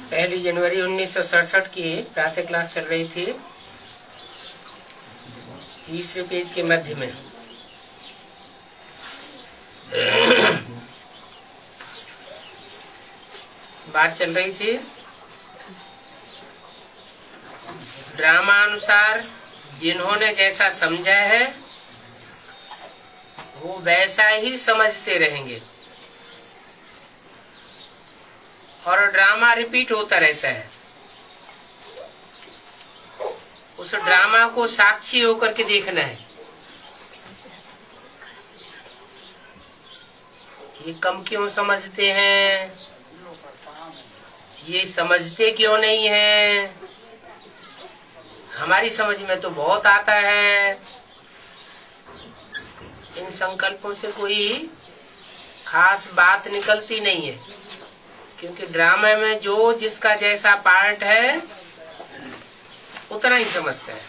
1 जनवरी 1967 की प्रातः क्लास चल रही थी। तीसरे पेज के मध्य में बात चल रही थी। ड्रामा अनुसार जिन्होंने जैसा समझा है वो वैसा ही समझते रहेंगे और ड्रामा रिपीट होता रहता है। उस ड्रामा को साक्षी होकर के देखना है। ये कम क्यों समझते हैं, ये समझते क्यों नहीं है। हमारी समझ में तो बहुत आता है। इन संकल्पों से कोई खास बात निकलती नहीं है, क्योंकि ड्रामा में जो जिसका जैसा पार्ट है उतना ही समझता है।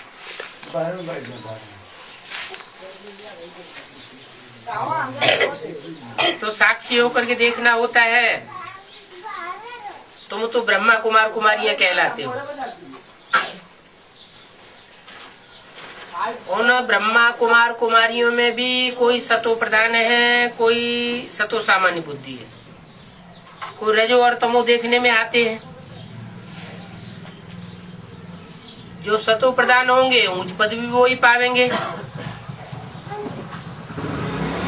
तो साक्षी होकर के देखना होता है। तुम तो ब्रह्मा कुमार कुमारियां कहलाते हो। उन ब्रह्मा कुमार कुमारियों में भी कोई सतो प्रधान है, कोई सतो सामान्य बुद्धि है, कोई रजो और तमो देखने में आते हैं। जो सतो प्रधान होंगे उच्च पद भी वो ही पावेंगे।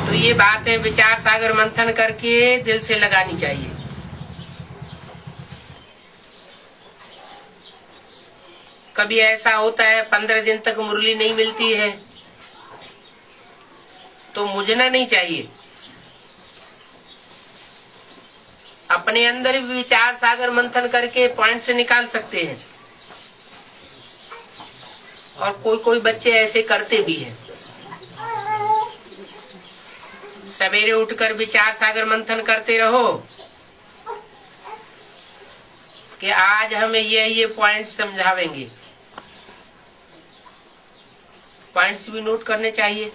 तो ये बातें विचार सागर मंथन करके दिल से लगानी चाहिए। कभी ऐसा होता है 15 दिन तक मुरली नहीं मिलती है तो मुझना नहीं चाहिए। अपने अंदर भी विचार सागर मंथन करके पॉइंट से निकाल सकते हैं। और कोई कोई बच्चे ऐसे करते भी हैं। सवेरे उठकर विचार सागर मंथन करते रहो कि आज हमें ये पॉइंट्स समझावेंगे। पॉइंट्स भी नोट करने चाहिए।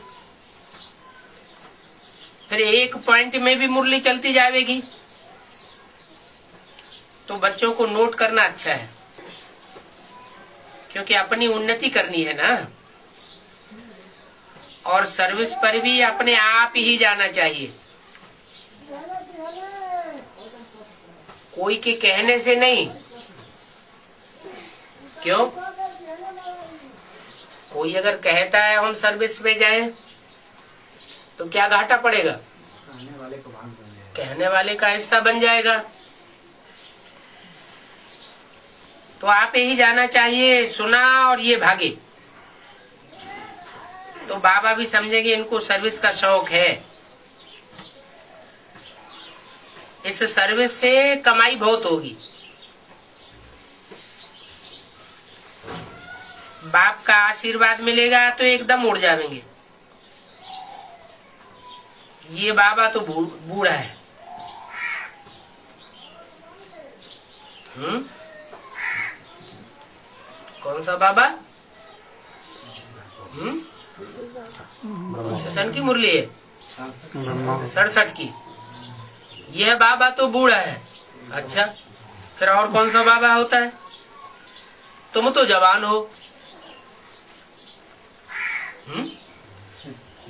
फिर एक पॉइंट में भी मुरली चलती जाएगी तो बच्चों को नोट करना अच्छा है, क्योंकि अपनी उन्नति करनी है ना। और सर्विस पर भी अपने आप ही जाना चाहिए, कोई के कहने से नहीं। क्यों? कोई अगर कहता है हम सर्विस पे जाएं तो क्या घाटा पड़ेगा? कहने वाले का हिस्सा बन जाएगा। तो आप ही जाना चाहिए। सुना और ये भागे तो बाबा भी समझेंगे इनको सर्विस का शौक है। इस सर्विस से कमाई बहुत होगी। बाप का आशीर्वाद मिलेगा तो एकदम उड़ जाएंगे। ये बाबा तो बूढ़ा है। कौन सा बाबा? सन की मुरली है 67 की। यह बाबा तो बूढ़ा है। अच्छा, फिर और कौन सा बाबा होता है? तुम तो जवान हो।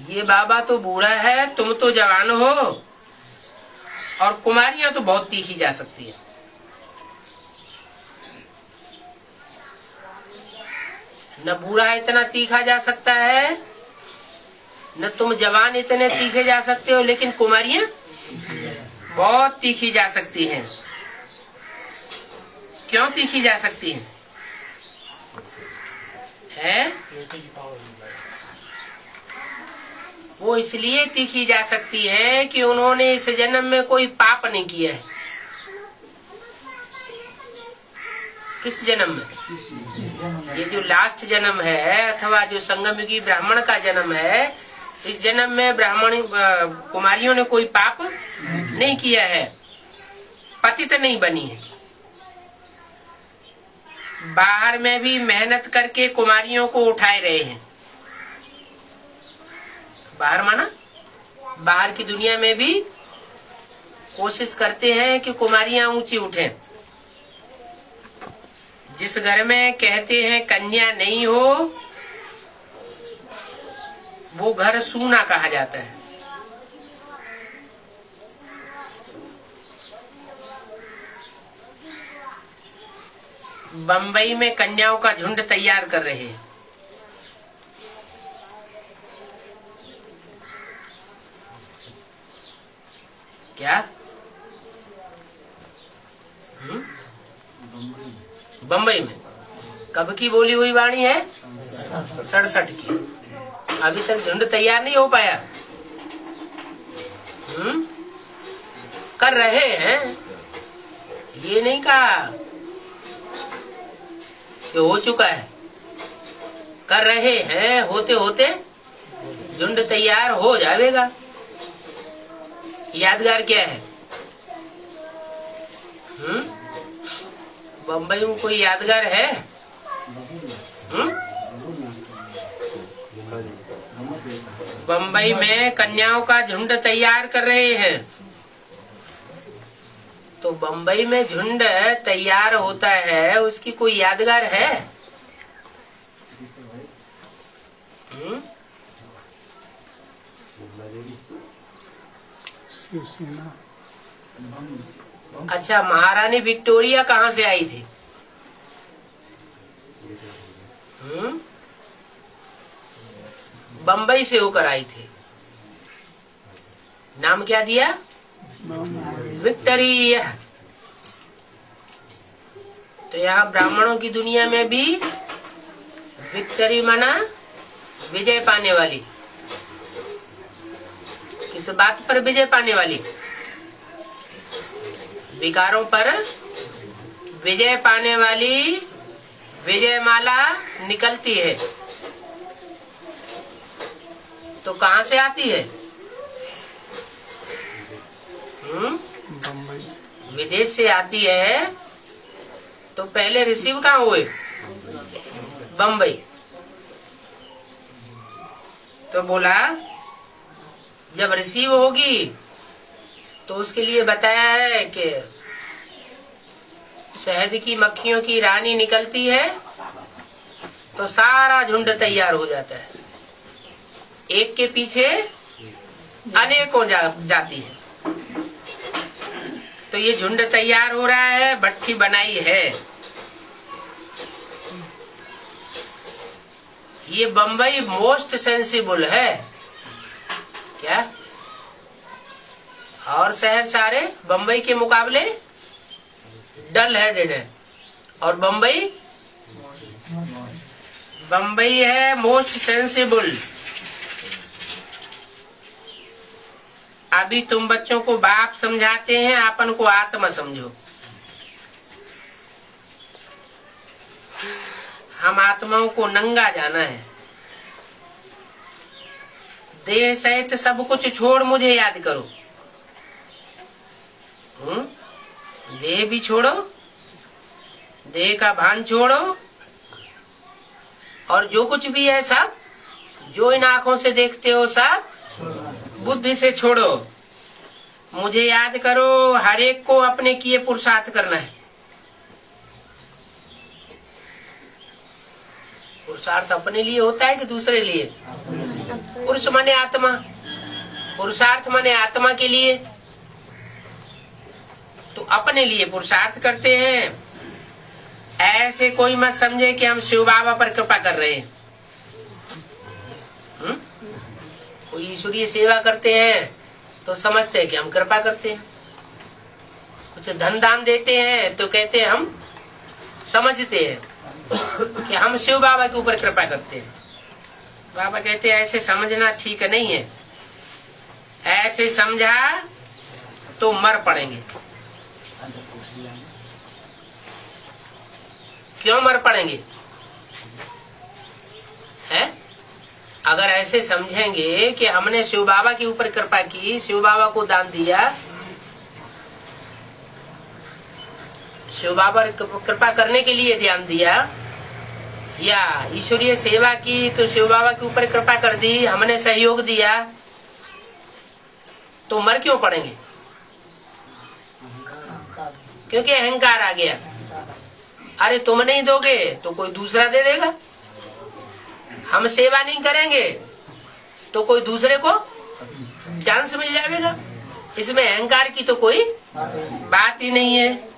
ये बाबा तो बूढ़ा है, तुम तो जवान हो। और कुमारियां तो बहुत तीखी जा सकती है। न बूढ़ा इतना तीखा जा सकता है, न तुम जवान इतने तीखे जा सकते हो, लेकिन कुमारियां बहुत तीखी जा सकती हैं। क्यों तीखी जा सकती हैं? वो इसलिए तीखी जा सकती है कि उन्होंने इस जन्म में कोई पाप नहीं किया है। किस जन्म में? ये जो लास्ट जन्म है अथवा जो संगमयुगी ब्राह्मण का जन्म है, इस जन्म में ब्राह्मण कुमारियों ने कोई पाप नहीं किया है, पतित नहीं बनी है। बाहर में भी मेहनत करके कुमारियों को उठाए रहे हैं। बाहर माना बाहर की दुनिया में भी कोशिश करते हैं कि कुमारियां ऊंची उठें। जिस घर में कहते हैं कन्या नहीं हो, वो घर सूना कहा जाता है। बंबई में कन्याओं का झुंड तैयार कर रहे हैं। क्या? बंबई में कब की बोली हुई वाणी है? 67 की। अभी तक झुंड तैयार नहीं हो पाया। कर रहे हैं, ये नहीं कहा कि हो चुका है। कर रहे हैं, होते होते झुंड तैयार हो जाएगा। यादगार क्या है? बंबई में कोई यादगार है? बंबई में कन्याओं का झुंड तैयार कर रहे हैं। तो बंबई में झुंड तैयार होता है, उसकी कोई यादगार है? अच्छा, महारानी विक्टोरिया कहाँ से आई थी? बंबई से होकर आई थी। नाम क्या दिया? विक्टोरिया। तो यहाँ ब्राह्मणों की दुनिया में भी विक्टरी माना विजय पाने वाली। किस बात पर विजय पाने वाली? विकारों पर विजय पाने वाली विजय माला निकलती है। तो कहाँ से आती है? विदेश से आती है। तो पहले रिसीव कहाँ हुए? बंबई। तो बोला जब रिसीव होगी तो उसके लिए बताया है कि शहद की मक्खियों की रानी निकलती है तो सारा झुंड तैयार हो जाता है। एक के पीछे अनेकों जाती है। तो ये झुंड तैयार हो रहा है, भट्टी बनाई है। ये बंबई मोस्ट सेंसिबल है क्या? और शहर सारे बंबई के मुकाबले डल हेडेड है। और बंबई है मोस्ट सेंसिबल। अभी तुम बच्चों को बाप समझाते हैं, आपन को आत्मा समझो। हम आत्माओं को नंगा जाना है। देह सहित सब कुछ छोड़ मुझे याद करो। देह भी छोड़ो, देह का भान छोड़ो, और जो कुछ भी है सब, जो इन आंखों से देखते हो सब बुद्धि से छोड़ो। मुझे याद करो। हर एक को अपने किए पुरुषार्थ करना है। पुरुषार्थ अपने लिए होता है कि दूसरे लिए? पुरुष माने आत्मा, पुरुषार्थ माने आत्मा के लिए। तो अपने लिए पुरुषार्थ करते हैं। ऐसे कोई मत समझे कि हम शिव बाबा पर कृपा कर रहे हैं। कोई ईश्वरीय सेवा करते हैं तो समझते हैं कि हम कृपा करते हैं। कुछ धन दान देते हैं तो कहते हैं, हम समझते हैं कि हम शिव बाबा के ऊपर कृपा करते हैं। बाबा कहते हैं ऐसे समझना ठीक नहीं है। ऐसे समझा तो मर पड़ेंगे। क्यों मर पड़ेंगे? है? अगर ऐसे समझेंगे कि हमने शिव बाबा के ऊपर कृपा की, शिव बाबा को दान दिया, शिव बाबा कृपा करने के लिए ध्यान दिया, या ईश्वरीय सेवा की तो शिव बाबा के ऊपर कृपा कर दी, हमने सहयोग दिया, तो मर क्यों पड़ेंगे? क्योंकि अहंकार आ गया। अरे तुम नहीं दोगे तो कोई दूसरा दे देगा, हम सेवा नहीं करेंगे तो कोई दूसरे को चांस मिल जाएगा। इसमें अहंकार की तो कोई बात ही नहीं है।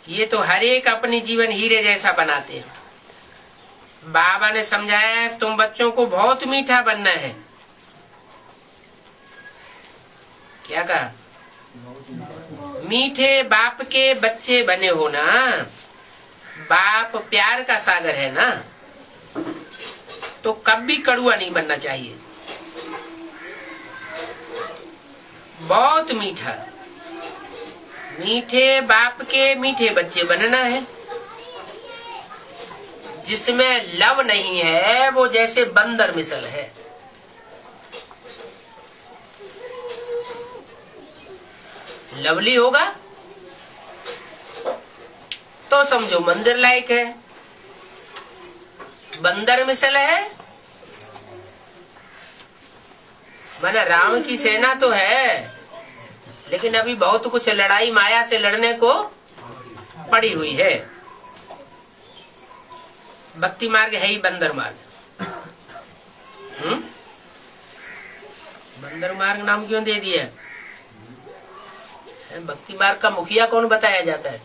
ये तो हर एक अपनी जीवन हीरे जैसा बनाते हैं। बाबा ने समझाया तुम बच्चों को बहुत मीठा बनना है। क्या कहा? मीठे बाप के बच्चे बने हो ना। बाप प्यार का सागर है ना, तो कभी कड़ुआ नहीं बनना चाहिए। बहुत मीठा, मीठे बाप के मीठे बच्चे बनना है। जिसमें लव नहीं है वो जैसे बंदर मिसल है। लवली होगा तो समझो मंदिर लायक है, बंदर मिसल है माना राम की सेना तो है, लेकिन अभी बहुत कुछ लड़ाई माया से लड़ने को पड़ी हुई है। भक्ति मार्ग है ही बंदर मार्ग। बंदर मार्ग नाम क्यों दे दिया? भक्ति मार्ग का मुखिया कौन बताया जाता है?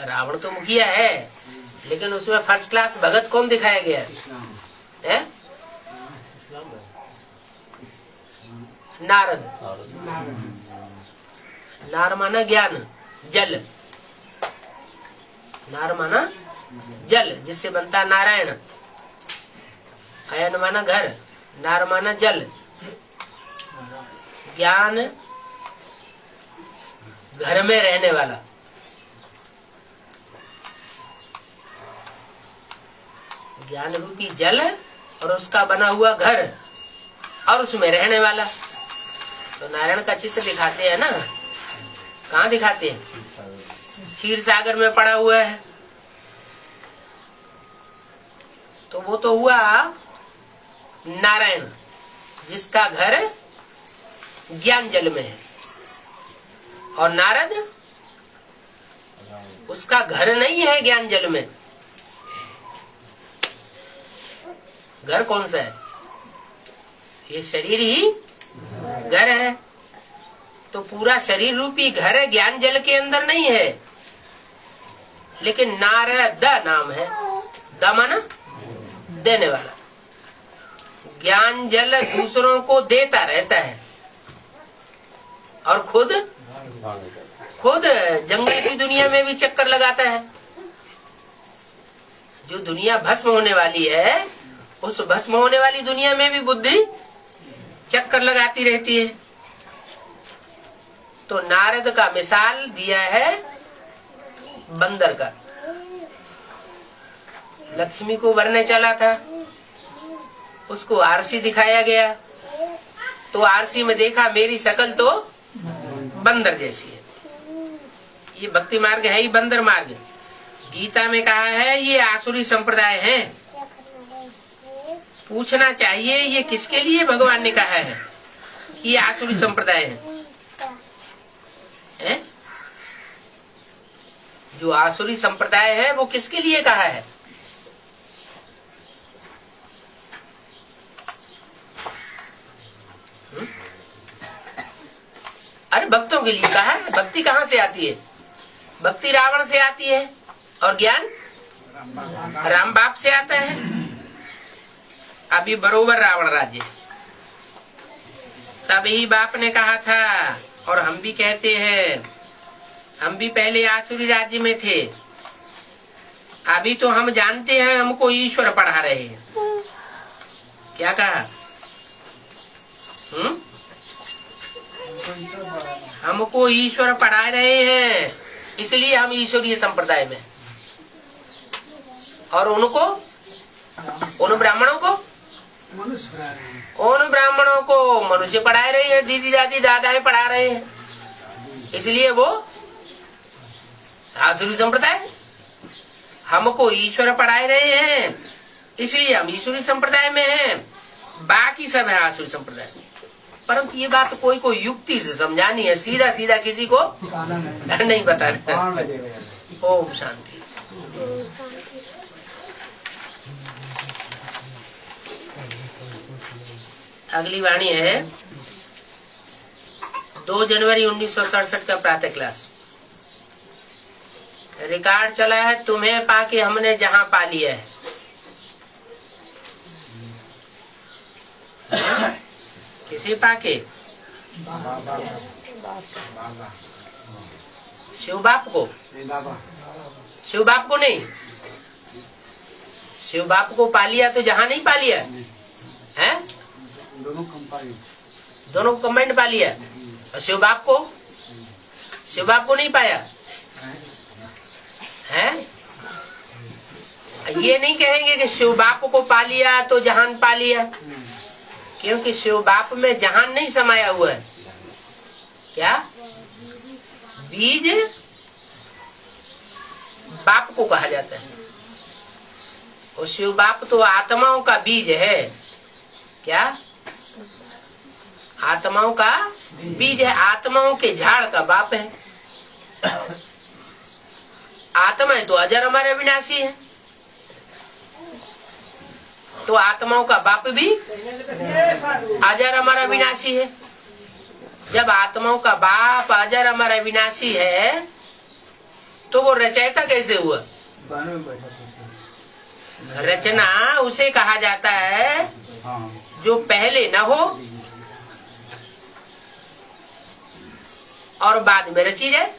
रावण तो मुखिया है, लेकिन उसमें फर्स्ट क्लास भगत कौन दिखाया गया है? नारद। नार माना ज्ञान, जल। नार माना जल, जिससे बनता नारायण। अयन माना घर, नार माना जल। ज्ञान घर में रहने वाला। ज्ञान रूपी जल और उसका बना हुआ घर और उसमें रहने वाला। तो नारायण का चित्र दिखाते हैं ना। कहाँ दिखाते हैं? क्षीर सागर में पड़ा हुआ है। तो वो तो हुआ नारायण, जिसका घर ज्ञान जल में है। और नारद, उसका घर नहीं है ज्ञान जल में। घर कौन सा है? ये शरीर ही घर है। तो पूरा शरीर रूपी घर ज्ञान जल के अंदर नहीं है, लेकिन नारद नाम है। द माना देने वाला। ज्ञान जल दूसरों को देता रहता है और खुद जंगल की दुनिया में भी चक्कर लगाता है। जो दुनिया भस्म होने वाली है, उस भस्म होने वाली दुनिया में भी बुद्धि चक्कर लगाती रहती है। तो नारद का मिसाल दिया है बंदर का। लक्ष्मी को वरने चला था, उसको आरसी दिखाया गया, तो आरसी में देखा मेरी शकल तो बंदर जैसी है। ये भक्ति मार्ग है ही बंदर मार्ग। गीता में कहा है ये आसुरी संप्रदाय है। पूछना चाहिए ये किसके लिए भगवान ने कहा है कि ये आसुरी संप्रदाय है? जो आसुरी संप्रदाय है वो किसके लिए कहा है? अरे भक्तों के लिए कहा है। भक्ति कहाँ से आती है? भक्ति रावण से आती है और ज्ञान राम बाप से आता है। अभी बरोबर रावण राज्य, तभी बाप ने कहा था और हम भी कहते हैं, हम भी पहले आसुरी राज्य में थे। अभी तो हम जानते हैं हमको ईश्वर पढ़ा रहे हैं। क्या कहा? हमको ईश्वर पढ़ा रहे हैं, इसलिए हम ईश्वरीय संप्रदाय में। और उनको, उन ब्राह्मणों को मनुष्य पढ़ा रहे हैं, दीदी दादी दादाएं पढ़ा रहे हैं, इसलिए वो आसुरी संप्रदाय। हमको ईश्वर पढ़ा रहे हैं, इसलिए हम ईश्वरी संप्रदाय में हैं। बाकी सब है आसुरी संप्रदाय। परंतु ये बात कोई को युक्ति से समझानी है, सीधा सीधा किसी को नहीं बताना। ओम शांति। अगली वाणी है 2 जनवरी 1967 का प्रातः क्लास। रिकॉर्ड चला है, तुम्हें पाके हमने जहां पा लिया है। किसी पाके? शिव बाप को? शिव बाप को नहीं, शिव बाप को पा लिया तो जहां नहीं पा लिया है, दोनों को कंबाइंड पा लिया। और शिव बाप को? शिव बाप को नहीं पाया है। ये नहीं कहेंगे कि शिव बाप को पा लिया तो जहान पा लिया, क्योंकि शिव बाप में जहान नहीं समाया हुआ है। क्या? बीज बाप को कहा जाता है, और शिव बाप तो आत्माओं का बीज है। क्या? आत्माओं का बीज है, आत्माओं के झाड़ का बाप है। आत्मा है तो अजर हमारे अविनाशी है, तो आत्माओं का बाप भी अजर हमारा विनाशी है। जब आत्माओं का बाप अजर हमारा विनाशी है तो वो रचयिता कैसे हुआ? रचना उसे कहा जाता है जो पहले न हो और बाद में रची जाए,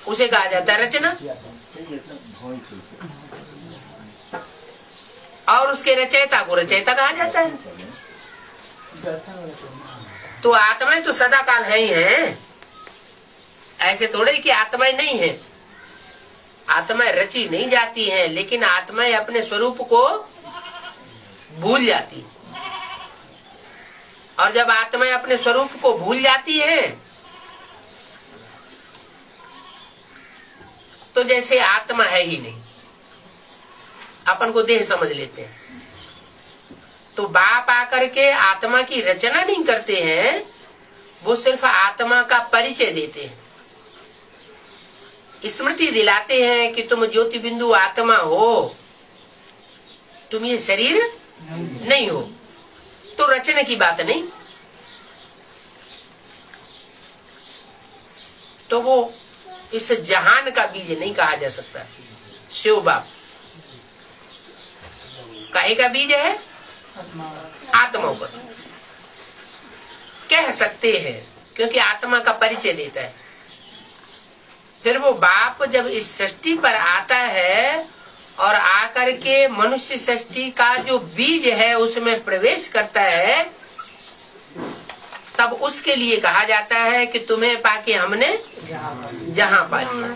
उसे कहा जाता है रचना। और उसके रचयिता को रचयिता कहा जाता है। तो आत्माएं तो सदा काल है ही है, ऐसे थोड़े कि आत्माएं नहीं है। आत्माएं रची नहीं जाती हैं, लेकिन आत्माएं अपने स्वरूप को भूल जाती। और जब आत्माएं अपने स्वरूप को भूल जाती हैं तो जैसे आत्मा है ही नहीं, अपन को देह समझ लेते हैं। तो बाप आकर के आत्मा की रचना नहीं करते हैं, वो सिर्फ आत्मा का परिचय देते हैं, स्मृति दिलाते हैं कि तुम ज्योति बिंदु आत्मा हो, तुम ये शरीर नहीं हो। तो रचना की बात नहीं। तो वो इस जहान का बीज नहीं कहा जा सकता। शिव बाप काहे का बीज है? आत्माओं का कह सकते हैं, क्योंकि आत्मा का परिचय देता है। फिर वो बाप जब इस सृष्टि पर आता है और आकर के मनुष्य सृष्टि का जो बीज है उसमें प्रवेश करता है, तब उसके लिए कहा जाता है कि तुम्हें पाके हमने जहां पा लिया।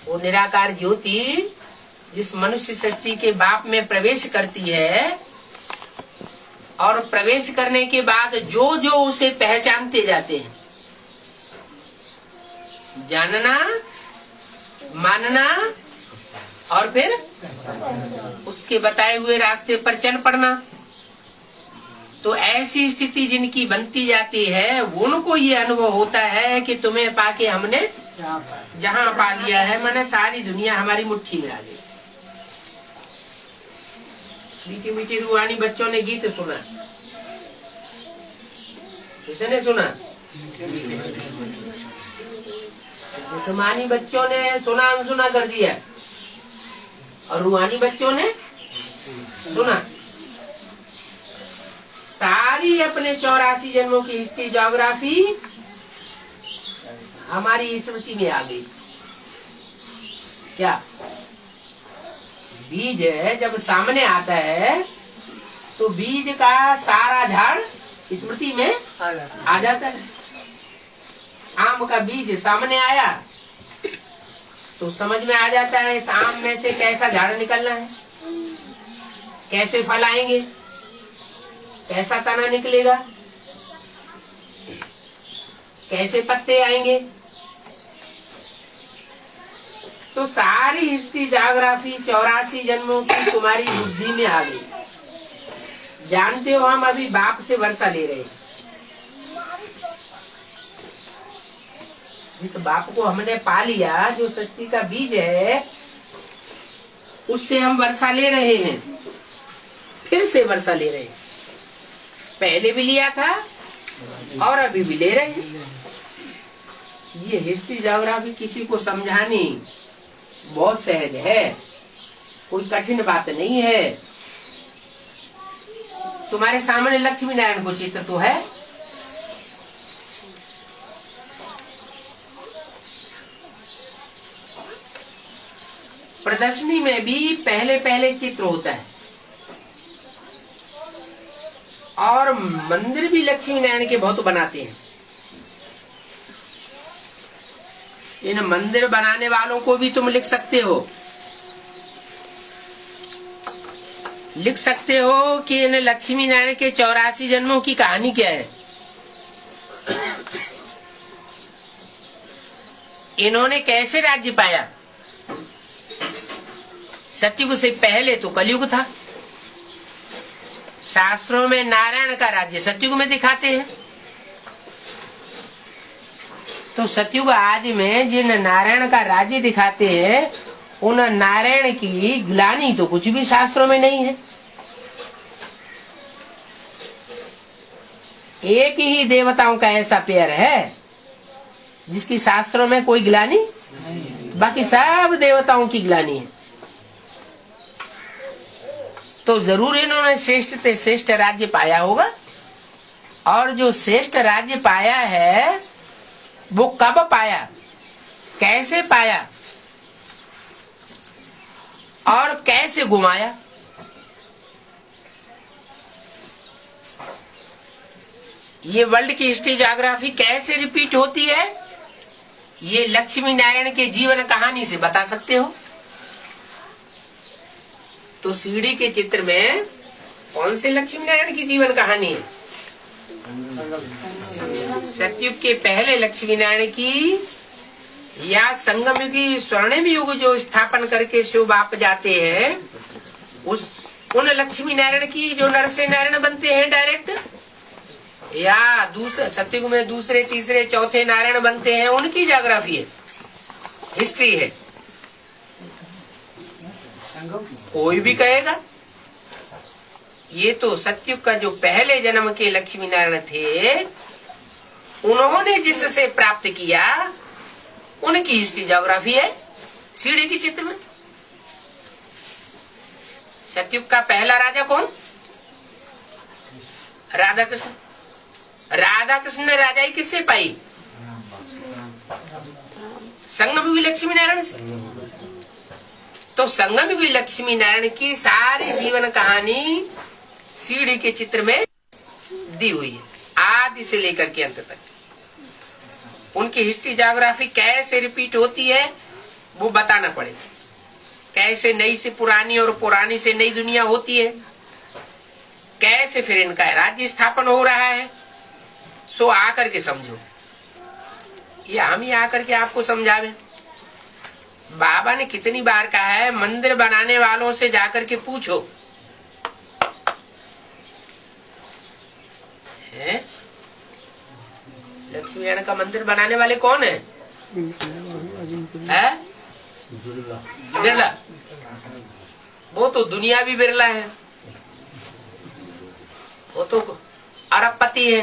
वो निराकार ज्योति जिस मनुष्य सृष्टि के बाप में प्रवेश करती है, और प्रवेश करने के बाद जो जो उसे पहचानते जाते हैं, जानना, मानना और फिर उसके बताए हुए रास्ते पर चल पड़ना, तो ऐसी स्थिति जिनकी बनती जाती है उनको ये अनुभव होता है कि तुम्हें पाके हमने जहां पा लिया है, माने सारी दुनिया हमारी मुट्ठी में आ गई। मीठी मीठी रूहानी बच्चों ने गीत सुना, किसने सुना? जिस्मानी बच्चों ने सुना अनसुना कर दिया, और रूहानी बच्चों ने सुना। सारी अपने 84 जन्मों की हिस्ट्री ज्योग्राफी हमारी स्मृति में आ गई। क्या? बीज जब सामने आता है तो बीज का सारा झाड़ स्मृति में आ जाता है। आम का बीज सामने आया तो समझ में आ जाता है इस आम में से कैसा झाड़ निकलना है, कैसे फल आएंगे, कैसा तना निकलेगा, कैसे पत्ते आएंगे। तो सारी हिस्ट्री ज्योग्राफी 84 जन्मों की तुम्हारी बुद्धि में आ गई। जानते हो हम अभी बाप से वर्षा ले रहे हैं। जिस बाप को हमने पा लिया, जो सृष्टि का बीज है, उससे हम वर्षा ले रहे हैं, फिर से वर्षा ले रहे हैं। पहले भी लिया था और अभी भी ले रहे हैं। ये हिस्ट्री ज्योग्राफी किसी को समझानी बहुत सहज है, कोई कठिन बात नहीं है। तुम्हारे सामने लक्ष्मी नारायण को चित्र तो है, प्रदर्शनी में भी पहले पहले चित्र होता है, और मंदिर भी लक्ष्मी नारायण के बहुत बनाते हैं। इन मंदिर बनाने वालों को भी तुम लिख सकते हो, लिख सकते हो कि इन लक्ष्मी नारायण के 84 जन्मों की कहानी क्या है। इन्होंने कैसे राज्य पाया। सतयुग से पहले तो कलयुग था। शास्त्रों में नारायण का राज्य सतयुग में दिखाते हैं, तो सतयुग आज में जिन नारायण का राज्य दिखाते हैं, उन नारायण की ग्लानि तो कुछ भी शास्त्रों में नहीं है। एक ही देवताओं का ऐसा पेयर है जिसकी शास्त्रों में कोई ग्लानि, बाकी सब देवताओं की ग्लानि है। तो जरूर इन्होंने श्रेष्ठ से श्रेष्ठ राज्य पाया होगा, और जो श्रेष्ठ राज्य पाया है वो कब पाया, कैसे पाया और कैसे घुमाया। ये वर्ल्ड की हिस्ट्री ज्योग्राफी कैसे रिपीट होती है, ये लक्ष्मी नारायण के जीवन कहानी से बता सकते हो। तो सीढ़ी के चित्र में कौन से लक्ष्मी नारायण की जीवन कहानी है। सतयुग के पहले लक्ष्मी नारायण की, या संगम युगी स्वर्णिम युग जो स्थापन करके शिव बाप जाते हैं, उन लक्ष्मी नारायण की जो नर से नारायण बनते हैं डायरेक्ट, या दूसरे सतयुग में दूसरे तीसरे चौथे नारायण बनते हैं, उनकी ज्योग्राफी है, हिस्ट्री है। कोई भी कहेगा ये तो सतयुग का जो पहले जन्म के लक्ष्मी नारायण थे, उन्होंने जिससे प्राप्त किया, उनकी हिस्ट्री ज्योग्राफी है सीढ़ी के चित्र में। सतयुग का पहला राजा कौन? राधा कृष्ण। राधा कृष्ण ने राजाई किससे पाई? संगम युगी लक्ष्मी नारायण से। तो संगम युगी लक्ष्मी नारायण की सारी जीवन कहानी सीढ़ी के चित्र में दी हुई है, आदि से लेकर के अंत तक। उनकी हिस्ट्री ज्योग्राफी कैसे रिपीट होती है वो बताना पड़ेगा। कैसे नई से पुरानी और पुरानी से नई दुनिया होती है, कैसे फिर इनका राज्य स्थापन हो रहा है, सो आकर के समझो। ये हम ही आकर के आपको समझावे। बाबा ने कितनी बार कहा है, मंदिर बनाने वालों से जाकर के पूछो। लक्ष्मी नारायण का मंदिर बनाने वाले कौन है? बिरला। वो तो दुनिया भी बिरला है, वो तो अरबपति है,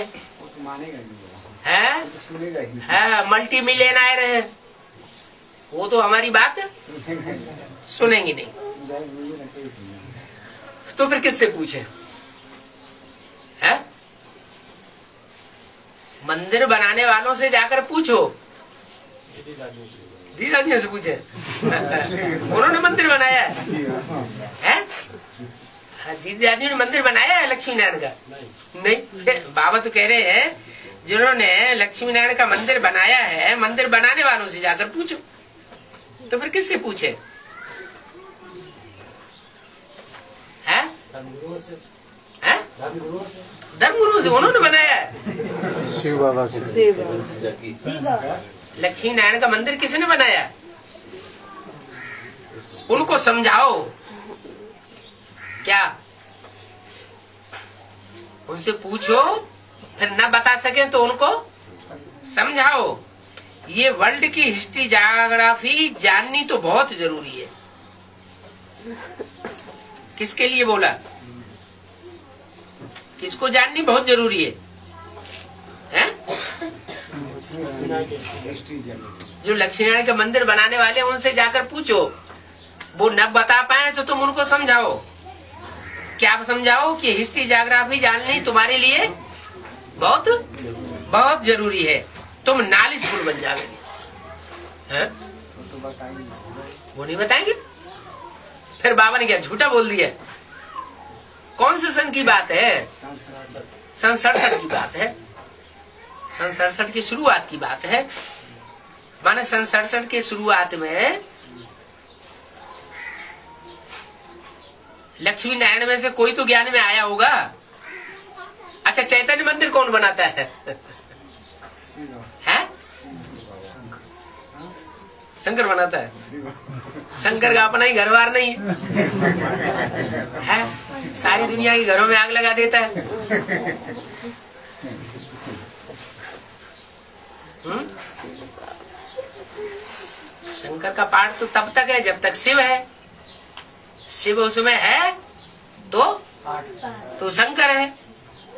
मल्टी मिलियनर है। वो तो हमारी बात सुनेंगे नहीं, तो फिर किससे पूछे? है मंदिर बनाने वालों से जाकर पूछो, दीदादियों से पूछे। उन्होंने मंदिर बनाया है? दीदादियों ने मंदिर बनाया है लक्ष्मी नारायण का? नहीं। बाबा तो कह रहे हैं जिन्होंने लक्ष्मी नारायण का मंदिर बनाया है, मंदिर बनाने वालों से जाकर पूछो। तो फिर किससे पूछे? है धर्मगुरु से। उन्होंने बनाया है शिव बाबा से। लक्ष्मी नारायण का मंदिर किसने बनाया? उनको समझाओ। क्या उनसे पूछो, फिर न बता सके तो उनको समझाओ। ये वर्ल्ड की हिस्ट्री ज्योग्राफी जाननी तो बहुत जरूरी है। किसके लिए बोला? किसको जाननी बहुत जरूरी है? हैं? जो लक्ष्मीनारायण का मंदिर बनाने वाले हैं उनसे जाकर पूछो, वो न बता पाए तो तुम उनको समझाओ। क्या समझाओ कि हिस्ट्री ज्योग्राफी जाननी तुम्हारे लिए बहुत बहुत जरूरी है, तुम नॉलेजफुल बन जाओगे। वो नहीं बताएंगे। फिर बाबा ने क्या झूठा बोल दिया? कौन से सन की बात है? सन 67 की बात है। सन 67 की शुरुआत की बात है। माने सन 67 के शुरुआत में लक्ष्मी नारायण में से कोई तो ज्ञान में आया होगा। अच्छा, चैतन्य मंदिर कौन बनाता है? हैं? शंकर बनाता है। शंकर का अपना ही घर बार नहीं है, सारी दुनिया के घरों में आग लगा देता है। शंकर का पाठ तो तब तक है जब तक शिव है। शिव उसमें है तो शंकर है।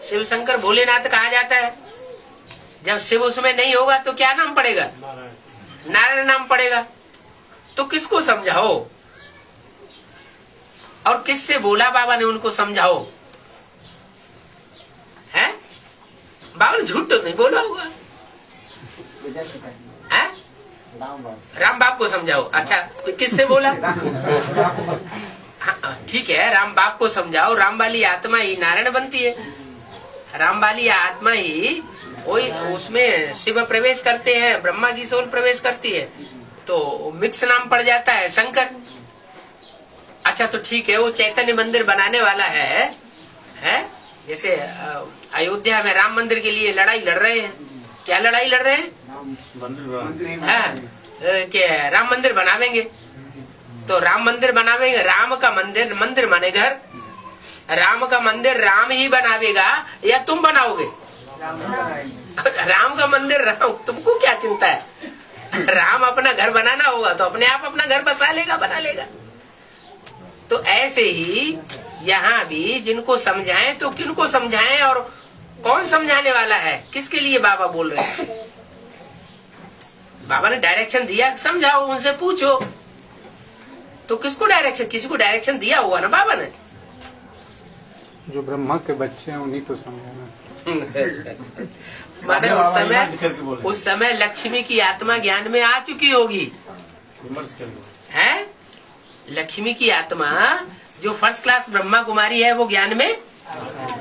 शिव शंकर भोलेनाथ कहा जाता है। जब शिव उसमें नहीं होगा तो क्या नाम पड़ेगा? नारायण नाम पड़ेगा। तो किसको समझाओ और किससे बोला बाबा ने उनको समझाओ? है बाबा ने झूठ तो नहीं बोला होगा। है राम बाप को समझाओ। अच्छा, किससे बोला? हाँ ठीक है, राम बाप को समझाओ। राम वाली आत्मा ही नारायण बनती है। राम वाली आत्मा ही वही, उसमें शिव प्रवेश करते हैं, ब्रह्मा की सोल प्रवेश करती है, तो मिक्स नाम पड़ जाता है शंकर। अच्छा तो ठीक है, वो चैतन्य मंदिर बनाने वाला है? जैसे अयोध्या में राम मंदिर के लिए लड़ाई लड़ रहे हैं। क्या लड़ाई लड़ रहे हैं? कि राम मंदिर बनावेंगे। तो राम मंदिर बनावेंगे, राम का मंदिर, मंदिर माने घर, राम का मंदिर राम ही बनावेगा या तुम बनाओगे? राम का मंदिर राम, तुमको क्या चिंता है? राम अपना घर बनाना होगा तो अपने आप अपना घर बसा लेगा, बना लेगा। तो ऐसे ही यहाँ भी जिनको समझाएं तो किनको समझाएं और कौन समझाने वाला है? किसके लिए बाबा बोल रहे हैं? बाबा ने डायरेक्शन दिया, समझाओ, उनसे पूछो। तो किसको डायरेक्शन, किसी को डायरेक्शन दिया होगा ना बाबा ने। जो ब्रह्मा के बच्चे हैं उन्हीं को समझाना। माने उस समय लक्ष्मी की आत्मा ज्ञान में आ चुकी होगी। है लक्ष्मी की आत्मा जो फर्स्ट क्लास ब्रह्मा कुमारी है वो ज्ञान में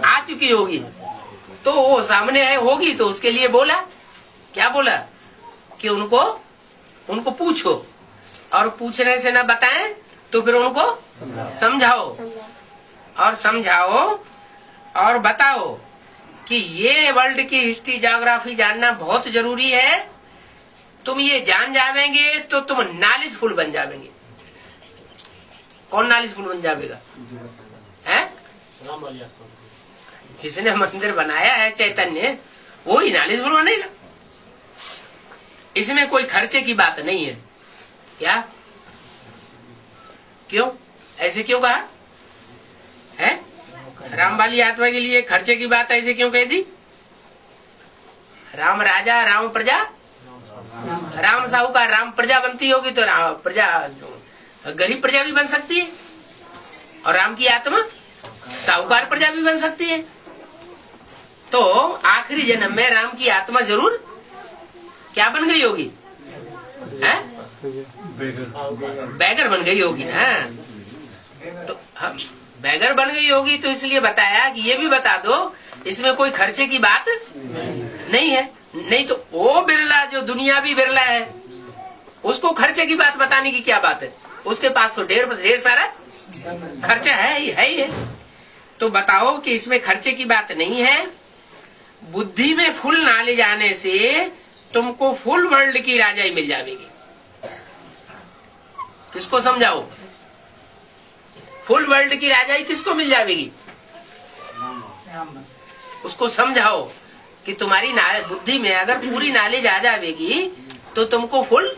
आ चुकी होगी। तो वो सामने है होगी तो उसके लिए बोला, क्या बोला कि उनको पूछो, और पूछने से ना बताएं तो फिर उनको समझाओ और बताओ कि ये वर्ल्ड की हिस्ट्री ज्योग्राफी जानना बहुत जरूरी है। तुम ये जान जावेंगे तो तुम नॉलेजफुल बन जावेंगे। कौन नॉलेजफुल बन जाएगा? है जिसने मंदिर बनाया है चैतन्य, वो ही नॉलेजफुल बनेगा। इसमें कोई खर्चे की बात नहीं है। क्या? क्यों ऐसे क्यों कहा है? राम वाली आत्मा के लिए खर्चे की बात ऐसे क्यों कह दी? राम राजा, राम प्रजा, राम साहूकार, राम प्रजा बनती होगी तो राम प्रजा, गरीब प्रजा भी बन सकती है, और राम की आत्मा साहूकार प्रजा भी बन सकती है। तो आखिरी जन्म में राम की आत्मा जरूर क्या बन गई होगी? बैगर बन गई होगी ना। तो हम बैगर बन गई होगी तो इसलिए बताया कि ये भी बता दो इसमें कोई खर्चे की बात नहीं है। नहीं तो वो बिरला जो दुनियावी बिरला है उसको खर्चे की बात बताने की क्या बात है? उसके पास तो ढेर सारा खर्चा है ही है। तो बताओ कि इसमें खर्चे की बात नहीं है। बुद्धि में फुल नॉलेज आने से तुमको फुल वर्ल्ड की राजाई मिल जाएगी। किसको समझाओ? फुल वर्ल्ड की राजाई किसको मिल जाएगी? उसको समझाओ कि तुम्हारी बुद्धि में अगर पूरी नॉलेज आ जाएगी तो तुमको फुल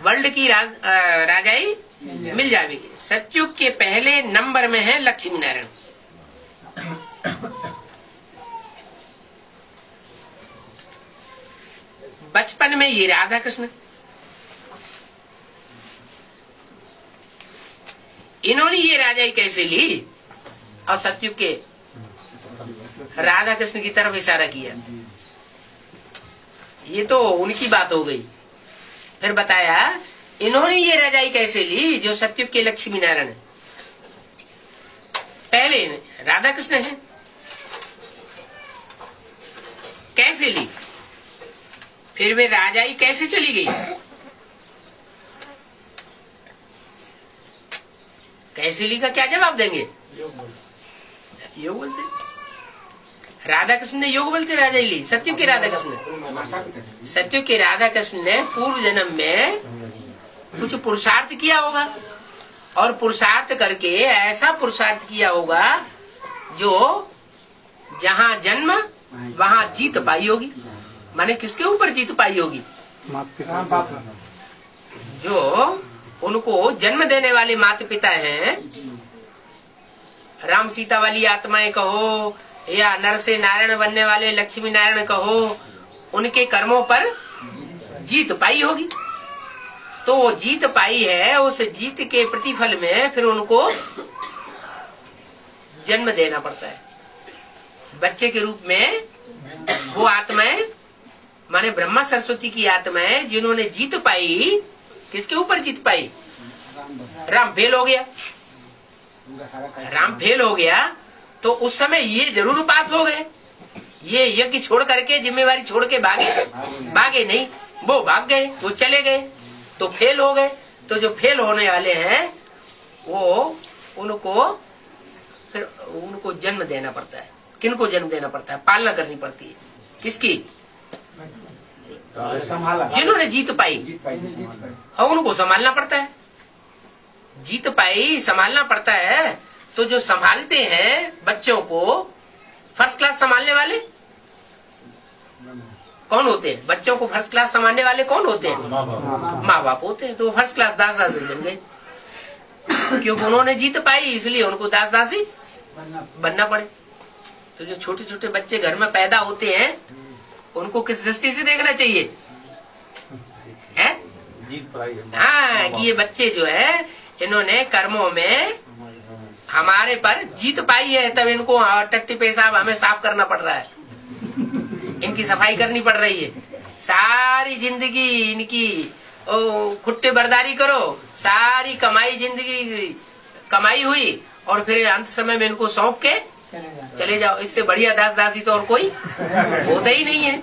वर्ल्ड की राजाई मिल जाएगी। सतयुग के पहले नंबर में है लक्ष्मी नारायण। बचपन में ये राधा कृष्ण, इन्होंने ये राजाई कैसे ली और सतयुग के राधा कृष्ण की तरफ इशारा किया। ये तो उनकी बात हो गई। फिर बताया इन्होंने ये राजाई कैसे ली जो सतयुग के लक्ष्मी नारायण है। पहले राधा कृष्ण है, कैसे ली, फिर वे राजाई कैसे चली गई, कैसे ली का क्या जवाब देंगे? योग बल से। राधा कृष्ण ने योग बल से राजाई ली। सतयुग के राधा कृष्ण, सतयुग के राधा कृष्ण ने पूर्व जन्म में कुछ पुरुषार्थ किया होगा और पुरुषार्थ करके ऐसा पुरुषार्थ किया होगा जो जहाँ जन्म वहाँ जीत पाई होगी। माने किसके ऊपर जीत पाई होगी? जो उनको जन्म देने वाले माता पिता हैं, राम सीता वाली आत्माएं कहो या नर से नारायण बनने वाले लक्ष्मी नारायण कहो, उनके कर्मों पर जीत पाई होगी। तो वो जीत पाई है, उस जीत के प्रतिफल में फिर उनको जन्म देना पड़ता है बच्चे के रूप में। वो आत्माएं माने ब्रह्मा सरस्वती की आत्माएं जिन्होंने जीत पाई, किसके ऊपर जीत पाई? राम फेल हो गया, राम फेल हो गया तो उस समय ये जरूर पास हो गए। ये यज्ञ छोड़ करके, जिम्मेवारी छोड़ के भागे नहीं, वो भाग गए, वो चले गए तो फेल हो गए। तो जो फेल होने वाले हैं वो उनको जन्म देना पड़ता है। किनको जन्म देना पड़ता है? पालना करनी पड़ती है। किसकी? जिन्होंने जीत पाई और उनको संभालना पड़ता है। जीत पाई संभालना पड़ता है। तो जो संभालते हैं बच्चों को, फर्स्ट क्लास संभालने वाले कौन होते हैं? बच्चों को फर्स्ट क्लास संभालने वाले कौन होते हैं? माँ बाप होते हैं। तो फर्स्ट क्लास दास दासी बन गए क्योंकि उन्होंने जीत पाई, इसलिए उनको दास दासी बनना पड़े। तो जो छोटे छोटे बच्चे घर में पैदा होते हैं उनको किस दृष्टि से देखना चाहिए? है? हाँ, कि ये बच्चे जो है इन्होंने कर्मों में हमारे पर जीत पाई है, तब इनको टट्टी पेशाब हमें साफ करना पड़ रहा है, इनकी सफाई करनी पड़ रही है। सारी जिंदगी इनकी खुट्टे बर्दारी करो, सारी कमाई जिंदगी कमाई हुई और फिर अंत समय में इनको सौंप के चले जाओ। इससे बढ़िया दास दासी तो और कोई होता ही नहीं है।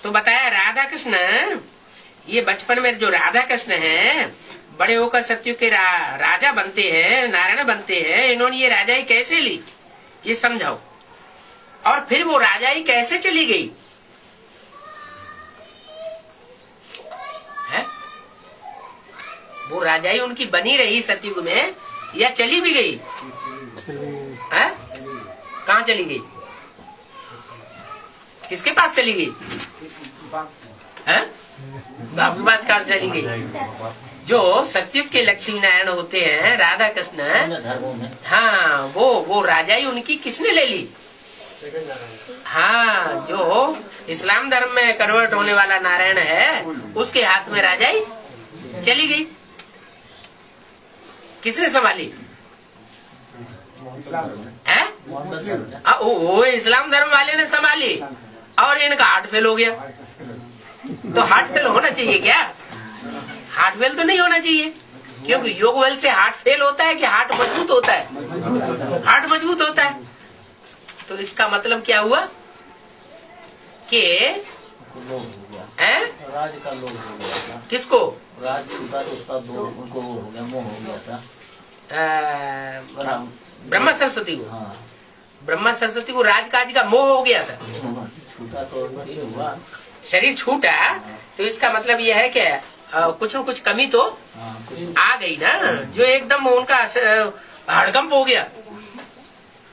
तो बताया राधा कृष्ण, ये बचपन में जो राधा कृष्ण हैं बड़े होकर सतयुग के राजा बनते हैं, नारायण बनते हैं। इन्होंने ये राजाई कैसे ली ये समझाओ। और फिर वो राजाई कैसे चली गई है? वो राजाई उनकी बनी रही सतयुग में या चली भी गई है? कहाँ चली गई? किसके पास चली गई है? बाप के पास कहाँ चली गई? जो सतयुग के लक्ष्मी नारायण होते हैं राधा कृष्ण, हाँ, वो राजाई उनकी किसने ले ली? हाँ, जो इस्लाम धर्म में कन्वर्ट होने वाला नारायण है उसके हाथ में राजाई चली गई। किसने संभाली है? वो इस्लाम धर्म वाले ने संभाली और इनका हार्ट फेल हो गया। तो हार्ट फेल होना चाहिए क्या? हार्ट फेल तो नहीं होना चाहिए, क्योंकि योग बल से हार्ट फेल होता है कि हार्ट मजबूत होता है? हार्ट मजबूत होता है। तो इसका मतलब क्या हुआ कि राज का लोग हो गया था। किसको? राज का उसका उनको हो गया, मोह हो गया था। ब्रह्मा सरस्वती को। हाँ, ब्रह्मा सरस्वती को राजकाज का मोह हो गया था। छूटा तो नहीं हुआ। शरीर छूटा तो इसका मतलब यह है कि कुछ न कुछ कमी तो आ गई ना, जो एकदम उनका हड़कंप हो गया।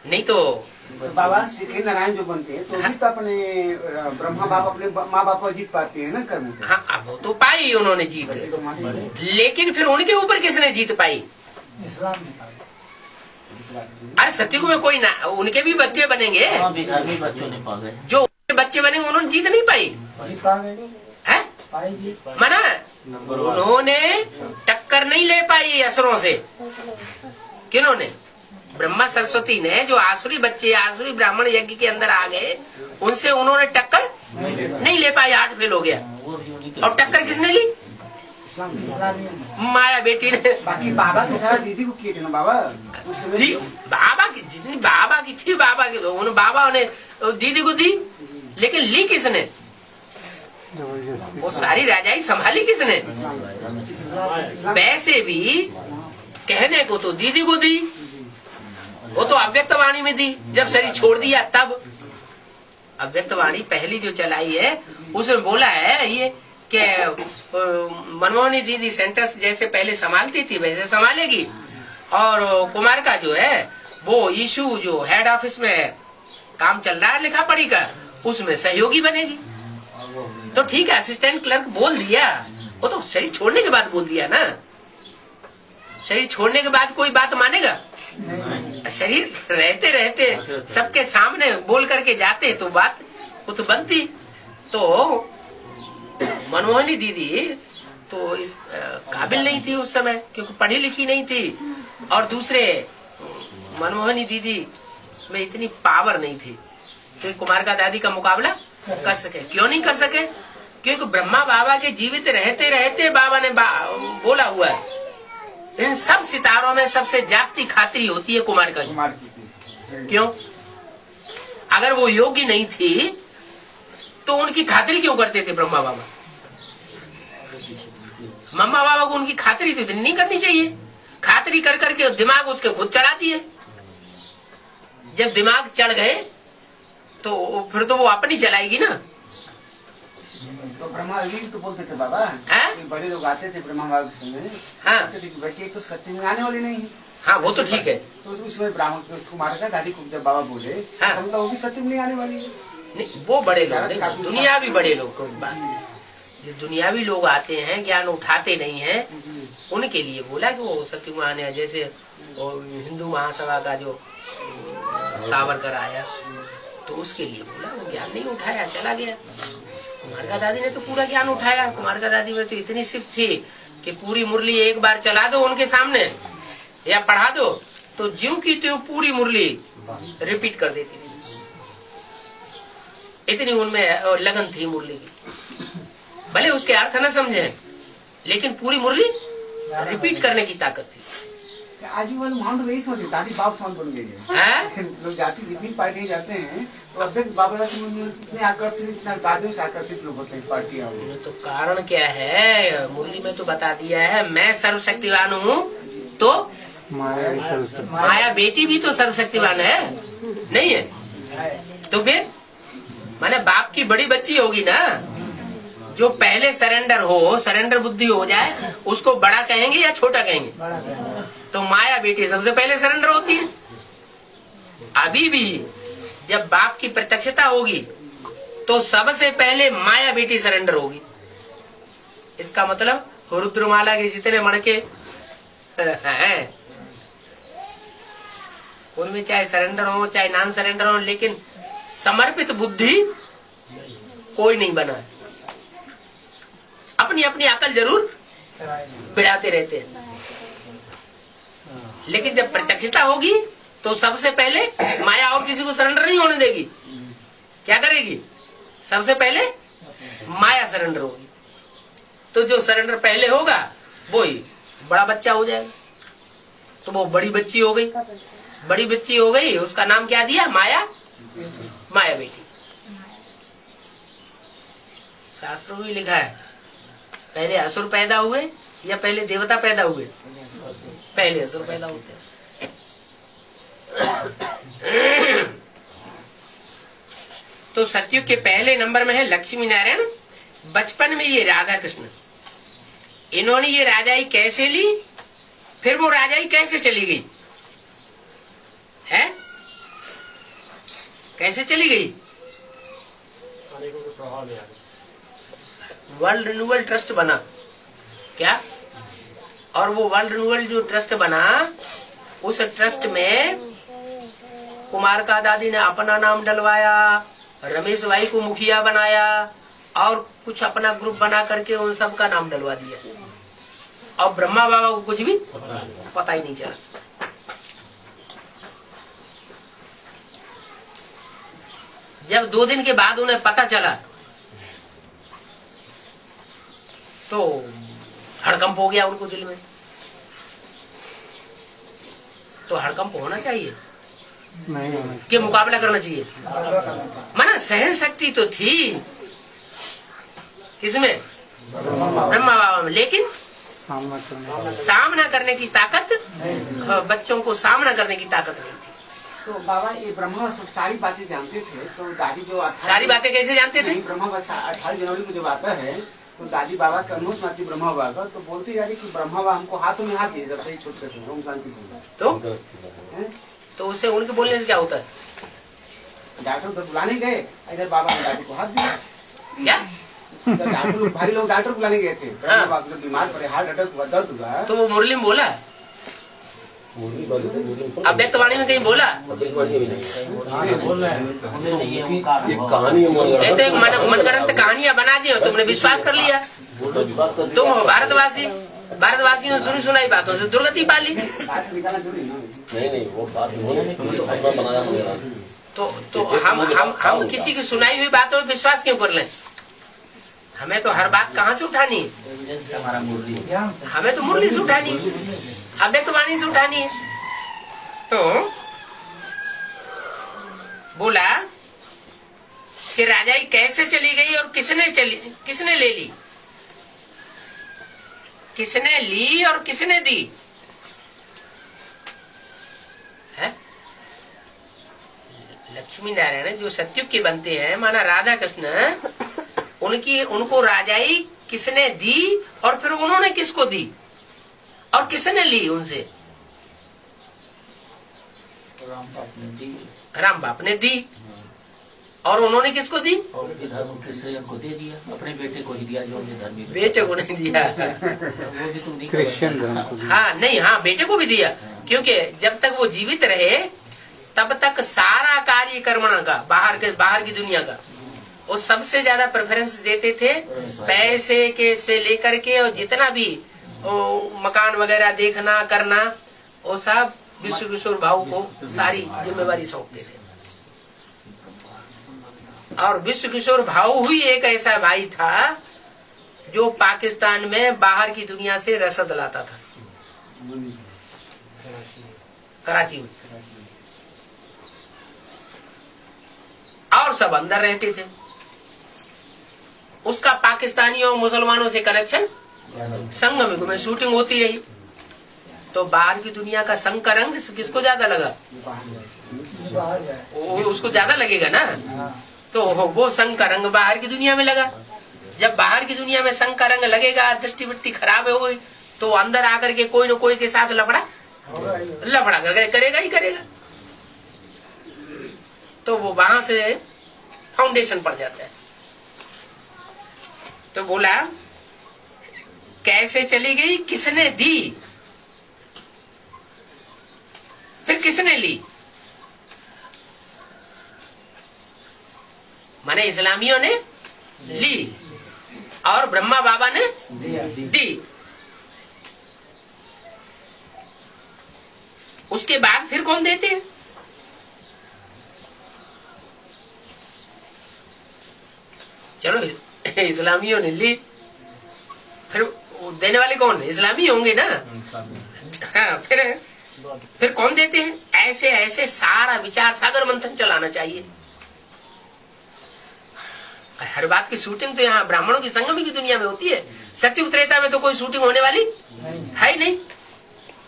नहीं तो तो बाबा श्री नारायण जो बनते हैं तो भी तो अपने ब्रह्मा बाप अपने माँ बाप को जीत पाते हैं ना कर्म को। हाँ, अब वो तो पाई उन्होंने जीत, लेकिन फिर उनके ऊपर किसने जीत पाई? अरे सत्युग में कोई ना, उनके भी बच्चे बनेंगे, हाँ, बिहार में बच्चों ने पा गए। जो उनके बच्चे बनेंगे उन्होंने जीत नहीं पाई है, माना नंबर 1 उन्होंने टक्कर नहीं ले पाई असुरों से। किन्होंने? ब्रह्मा सरस्वती ने, जो आसुरी बच्चे आसुरी ब्राह्मण यज्ञ के अंदर आ गए, उनसे उन्होंने टक्कर नहीं ले पाई, 8 फेल हो गया। वो भी उन्हीं के और टक्कर किसने ली? माया बेटी ने। बाकी बाबा के सारा दीदी को किए थे ना बाबा उस समय जी, बाबा की जितनी बाबा की थी, बाबा की तो उन बाबा ने दीदी को दी, लेकिन ली किसने? जबरदस्ती वो सारी राजाई संभाली किसने? वैसे भी कहने को तो दीदी को दी, वो तो अव्यक्त वाणी में दी, जब शरीर छोड़ दिया तब। अव्यक्त वाणी पहली जो चलाई है उसमें बोला है ये कि मनमोहनी दीदी सेंटर्स जैसे पहले संभालती थी वैसे संभालेगी, और कुमार का जो है वो इशू जो हेड ऑफिस में काम चल रहा है लिखा पढ़ी का, उसमें सहयोगी बनेगी। तो ठीक है, असिस्टेंट क्लर्क बोल दिया, वो तो शरीर छोड़ने के बाद बोल दिया ना। शरीर छोड़ने के बाद कोई बात मानेगा? शरीर रहते रहते सबके सामने बोल करके जाते तो बात वो तो बनती। तो मनमोहनी दीदी तो इस काबिल नहीं थी उस समय, क्योंकि पढ़ी लिखी नहीं थी, और दूसरे मनमोहनी दीदी में इतनी पावर नहीं थी कि कुमार का दादी का मुकाबला कर सके। क्यों नहीं कर सके? क्योंकि ब्रह्मा बाबा के जीवित रहते रहते बाबा ने बोला हुआ है, इन सब सितारों में सबसे जास्ती खातिरी होती है कुमार का। कुमार की थी। क्यों? अगर वो योग्य नहीं थी तो उनकी खातिरी क्यों करते थे ब्रह्मा बाबा? मम्मा बाबा को उनकी खातिरी तो नहीं करनी चाहिए। खातिरी कर करके दिमाग उसके खुद चढ़ा दिए। जब दिमाग चढ़ गए तो फिर तो वो अपनी चलाएगी ना। तो ब्रह्मा जी तो बोलते थे बाबा हैं? कि बड़े लोग आते थे ब्रह्मा बाबा के समय, हाँ। कहते थे कि बेटी तो सत्य में आने वाली नहीं है। हाँ, वो तो ठीक है। तो उस समय ब्राह्मण कुमार का दादी को जब बाबा बोले हाँ। हम तो वो भी सत्य में नहीं आने वाली है। नहीं, वो बड़े लोग नहीं, दुनियावी बड़े लोग को बात। जो दुनियावी लोग आते हैं, ज्ञान उठाते नहीं हैं, उनके लिए बोला कि वो सत्यवान है। जैसे वो हिंदू महासभा का जो सावरकर आया तो उसके लिए बोला, वो ज्ञान नहीं उठाया, चला गया। कुमार का दादी ने तो पूरा ज्ञान उठाया। कुमार का दादी में तो इतनी सिर्फ थी कि पूरी मुरली एक बार चला दो उनके सामने या पढ़ा दो तो ज्यों की त्यों पूरी मुरली रिपीट कर देती थी। इतनी उनमें लगन थी मुरली की। भले उसके अर्थ न समझे, लेकिन पूरी मुरली रिपीट करने की ताकत थी। आजू बाजू माउंट वही समझ दादी बाप समझ बन गई है। लोग जाति जितनी पार्टी जाते हैं तो अब तक बाबा इतने आकर्षित, इतना दादियों से आकर्षित लोग होते हैं पार्टियां। तो कारण क्या है? मुरली में तो बता दिया है, मैं सर्वशक्तिवान हूँ, तो माया भी सर्वशक्ति। माया बेटी भी तो सर्वशक्तिवान है, नहीं है? तो फिर माने बाप की बड़ी बच्ची होगी ना, जो पहले सरेंडर हो, सरेंडर बुद्धि हो जाए, उसको बड़ा कहेंगे या छोटा कहेंगे? तो माया बेटी सबसे पहले सरेंडर होती है। अभी भी जब बाप की प्रत्यक्षता होगी तो सबसे पहले माया बेटी सरेंडर होगी। इसका मतलब रुद्रमाला के जितने मणके हैं उनमें चाहे सरेंडर हो चाहे नॉन सरेंडर हो, लेकिन समर्पित बुद्धि कोई नहीं बना। अपनी अपनी अकल जरूर बिड़ाते रहते हैं, लेकिन जब प्रत्यक्षता होगी तो सबसे पहले माया और किसी को सरेंडर नहीं होने देगी। क्या करेगी? सबसे पहले माया सरेंडर होगी। तो जो सरेंडर पहले होगा वो ही बड़ा बच्चा हो जाएगा। तो वो बड़ी बच्ची हो गई। बड़ी बच्ची हो गई, उसका नाम क्या दिया? माया, माया बेटी। शास्त्रों में लिखा है, पहले असुर पैदा हुए या पहले देवता पैदा हुए? पहले असुर पैदा होते हैं। तो सतयुग के पहले नंबर में है लक्ष्मी नारायण। बचपन में ये राधा कृष्ण, इन्होंने ये राजाई कैसे ली, फिर वो राजाई कैसे चली गई है, कैसे चली गई? वर्ल्ड रिन्यूअल ट्रस्ट बना क्या? और वो वर्ल्ड रिन्यूअल जो ट्रस्ट बना, उस ट्रस्ट में कुमार का दादी ने अपना नाम डलवाया, रमेश भाई को मुखिया बनाया और कुछ अपना ग्रुप बना करके उन सब का नाम डलवा दिया। और ब्रह्मा बाबा को कुछ भी पता ही नहीं चला। जब 2 दिन के बाद उन्हें पता चला तो हड़कंप हो गया उनको दिल में। तो हड़कंप होना चाहिए नहीं कि मुकाबला करना चाहिए? माना सहन शक्ति तो थी किसमें? ब्रह्मा बाबा में, लेकिन सामना करने की ताकत, बच्चों को सामना करने की ताकत नहीं थी। तो बाबा ये ब्रह्मा सारी बातें जानते थे, तो दादी जो सारी बातें कैसे जानते थे? ब्रह्मा 18 जनवरी को जब आता है तो दादी बाबा का अनुमोश मारती ब्रह्मा बाबा का, तो बोलती जा रही कि ब्रह्मा बाबा हमको हाथों में हाथ दिए जब सही छोटे से ओम शांति बोला। तो उसे उनके बोलने से क्या होता है? डॉक्टर तो बुलाने गए, इधर बाबा ने दादी को हाथ दिया। क्या डॉक्टर भाई लोग डॉक्टर बुलाने गए थे, ब्रह्मा बाबा जब बीमार पड़े, हार्ट अटैक हुआ, दर्द हुआ, तो वो मुरली में बोला, अव्यक्तवाणी में कहीं बोला? ये तो एक मनगढ़ंत कहानियां बना दी, तुमने विश्वास कर लिया। तुम हो भारतवासी, भारतवासी ने सुनी सुनाई बातों से दुर्गति पा ली। नहीं वो बात तो हम किसी की सुनाई हुई बातों में विश्वास क्यों कर लें? हमें तो हर बात कहाँ से उठानी है? हमें तो मुरली से उठानी है, अव्यक्तवाणी से उठानी है। तो बोला कि राजाई कैसे चली गई और किसने ले ली, किसने ली और किसने दी है? लक्ष्मी नारायण जो सत्युग के बनते हैं, माना राधा कृष्ण, उनको राजाई किसने दी और फिर उन्होंने किसको दी और किसने ली उनसे? राम बाप ने दी और उन्होंने किसको दी? को दे दिया, अपने बेटे को ही दिया, जो धर्मी बेटे को नहीं दिया। वो भी तुम नहीं क्रिश्चियन धर्म को दिया। हाँ नहीं, हाँ बेटे को भी दिया, क्योंकि जब तक वो जीवित रहे तब तक सारा कार्य कर्मणा का, बाहर की दुनिया का वो सबसे ज्यादा प्रेफरेंस देते थे। पैसे के से लेकर के और जितना भी मकान वगैरह देखना करना, वो सब विश्व किशोर भाऊ को सारी जिम्मेवारी सौंपते थे। और विश्व किशोर भाऊ ही एक ऐसा भाई था जो पाकिस्तान में बाहर की दुनिया से रसद लाता था, कराची में, और सब अंदर रहते थे। उसका पाकिस्तानियों मुसलमानों से कनेक्शन, संगम में शूटिंग होती रही, तो बाहर की दुनिया का संग का रंग किसको ज्यादा लगा? उसको ज्यादा लगेगा ना, तो वो संग का रंग बाहर की दुनिया में लगा। जब बाहर की दुनिया में संग का रंग लगेगा, दृष्टि वृत्ति खराब हो गई, तो अंदर आकर के कोई न कोई के साथ लफड़ा करेगा ही करेगा। तो वो वहां से फाउंडेशन पड़ जाता है। तो बोला कैसे चली गई, किसने दी, फिर किसने ली? माने इस्लामियों ने ली और ब्रह्मा बाबा ने दी। उसके बाद फिर कौन देते हैं? चलो इस्लामियों ने ली, फिर देने वाले कौन? इस्लामी होंगे ना। हाँ, फिर कौन देते हैं? ऐसे ऐसे सारा विचार सागर मंथन चलाना चाहिए। हर बात की शूटिंग तो यहाँ ब्राह्मणों की संगम की दुनिया में होती है। सत्युग त्रेता में तो कोई शूटिंग होने वाली है ही नहीं।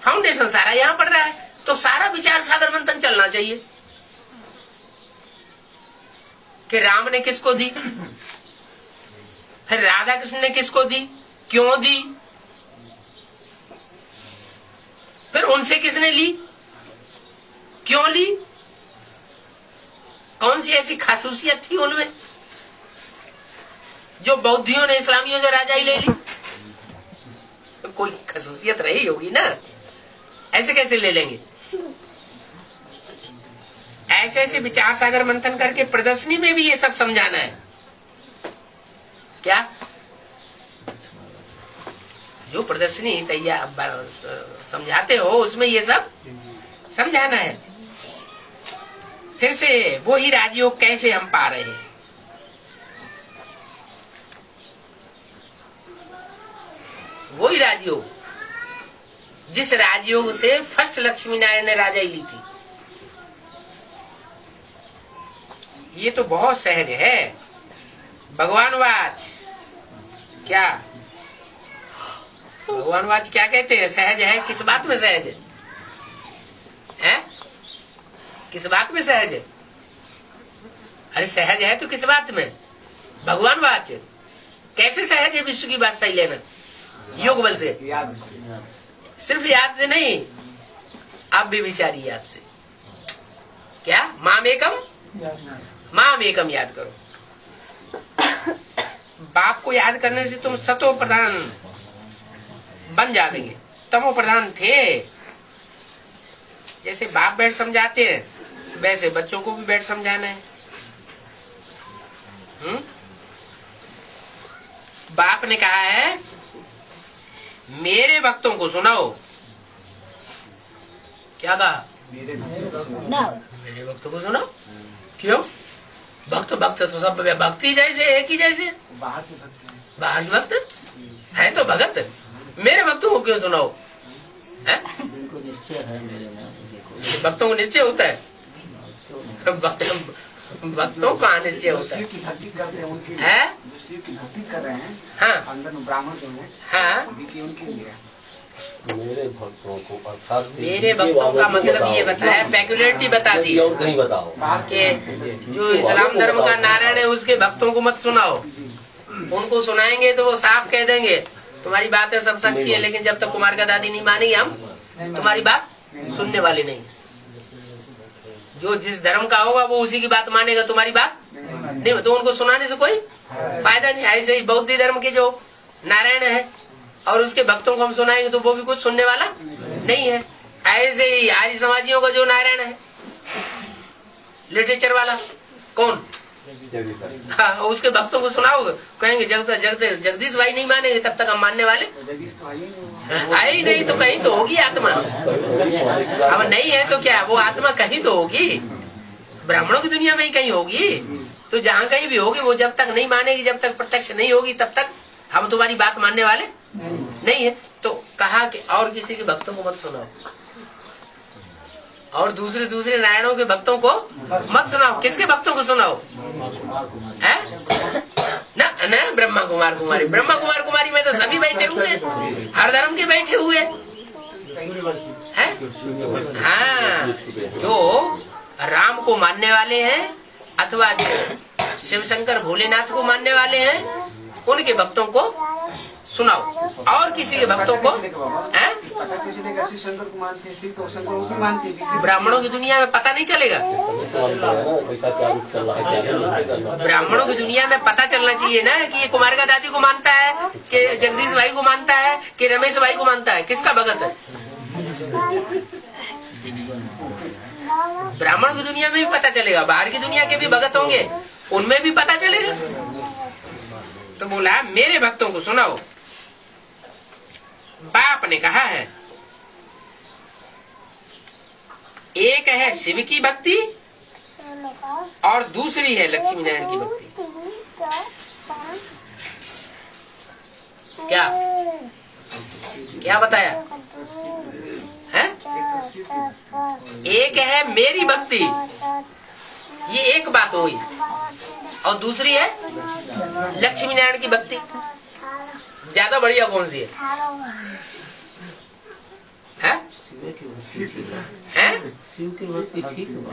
फाउंडेशन सारा यहाँ पड़ रहा है, तो सारा विचार सागर मंथन चलना चाहिए कि राम ने किसको दी, फिर राधा कृष्ण ने किसको दी, क्यों दी, फिर उनसे किसने ली, क्यों ली, कौन सी ऐसी खासूसियत थी उनमें जो बौद्धियों ने इस्लामियों से राजाई ले ली? तो कोई खासूसियत रही होगी ना, ऐसे कैसे ले लेंगे? ऐसे ऐसे विचार सागर मंथन करके प्रदर्शनी में भी ये सब समझाना है क्या? जो प्रदर्शनी तैयार समझाते हो उसमें ये सब समझाना है। फिर से वो ही राजयोग कैसे हम पा रहे हैं? वो ही राजयोग जिस राजयोग से फर्स्ट लक्ष्मी नारायण ने राजाई ली थी। ये तो बहुत सहज है। भगवान वाच क्या, भगवान वाच क्या कहते हैं? सहज है। किस बात में सहज है? हैं? किस बात में सहज है? अरे सहज है तो किस बात में? भगवान वाच कैसे सहज है? विश्व की बात सही लेना योग बल से, सिर्फ याद से नहीं, आप भी विचारी याद से। क्या? माम एकम याद करो। बाप को याद करने से तुम सतो प्रधान बन जाएंगे। तमो प्रधान थे। जैसे बाप बैठ समझाते हैं वैसे बच्चों को भी बैठ समझाना है। बाप ने कहा है मेरे भक्तों को सुनाओ। क्या कहा? मेरे भक्तों को सुनाओ। क्यों? भक्त तो सब भक्ति जैसे एक ही जैसे बाहर के भक्त है तो भगत। मेरे भक्तों को क्यों सुनाओ? भक्तों को निश्चय होता है। भक्तों का निश्चय होता है। कर रहे हैं हाँ, अंदर ब्राह्मण जो है हाँ, उनके लिए मेरे भक्तों को, अर्थात मेरे भक्तों का मतलब ये बताया, पेक्युलरिटी बता दी और कहीं बताओ कि जो इस्लाम धर्म का नारायण है उसके भक्तों को मत सुनाओ। उनको सुनाएंगे तो वो साफ कह देंगे तुम्हारी बातें सब सच्ची है, लेकिन जब तक कुमार का दादी नहीं मानेगी हम तुम्हारी बात सुनने वाले नहीं। जो जिस धर्म का होगा वो उसी की बात मानेगा, तुम्हारी बात नहीं। तो उनको सुनाने से कोई फायदा नहीं। ऐसे ही बौद्ध धर्म के जो नारायण है और उसके भक्तों को हम सुनाएंगे तो वो भी कुछ सुनने वाला नहीं है। ऐसे ही आर्य समाजियों का जो नारायण है लिटरेचर वाला कौन, हाँ, उसके भक्तों को सुनाओगे कहेंगे जगदीश भाई नहीं मानेंगे तब तक हम मानने वाले आए ही नहीं। तो कहीं तो होगी आत्मा। अब नहीं है तो क्या, वो आत्मा कहीं तो होगी, ब्राह्मणों की दुनिया में ही कहीं होगी। तो जहाँ कहीं भी होगी वो जब तक नहीं मानेगी, जब तक प्रत्यक्ष नहीं होगी तब तक हम तुम्हारी बात मानने वाले नहीं है। तो कहा कि और किसी के भक्तों को मत सुनाओ और दूसरे नारायणों के भक्तों को मत सुनाओ। किसके भक्तों को सुनाओ? है न ब्रह्मा कुमार कुमारी में तो सभी बैठे हुए हैं, हर धर्म के बैठे हुए हैं। हाँ, जो राम को मानने वाले हैं अथवा जो शिव शंकर भोलेनाथ को मानने वाले हैं उनके भक्तों को सुनाओ। और किसी के भक्तों को ब्राह्मणों की दुनिया में पता नहीं चलेगा। ब्राह्मणों की दुनिया में पता चलना चाहिए ना कि ये कुमार का दादी को मानता है, कि जगदीश भाई को मानता है, कि रमेश भाई को मानता है, किसका भगत है। ब्राह्मण की दुनिया में भी पता चलेगा, बाहर की दुनिया के भी भगत होंगे उनमें भी पता चलेगा। तो बोला मेरे भक्तों को सुनाओ। बाप ने कहा है एक है शिव की भक्ति और दूसरी है लक्ष्मी नारायण की भक्ति। क्या क्या बताया है? एक है मेरी भक्ति, ये एक बात हुई, और दूसरी है लक्ष्मी नारायण की भक्ति। ज्यादा बढ़िया कौन सी है?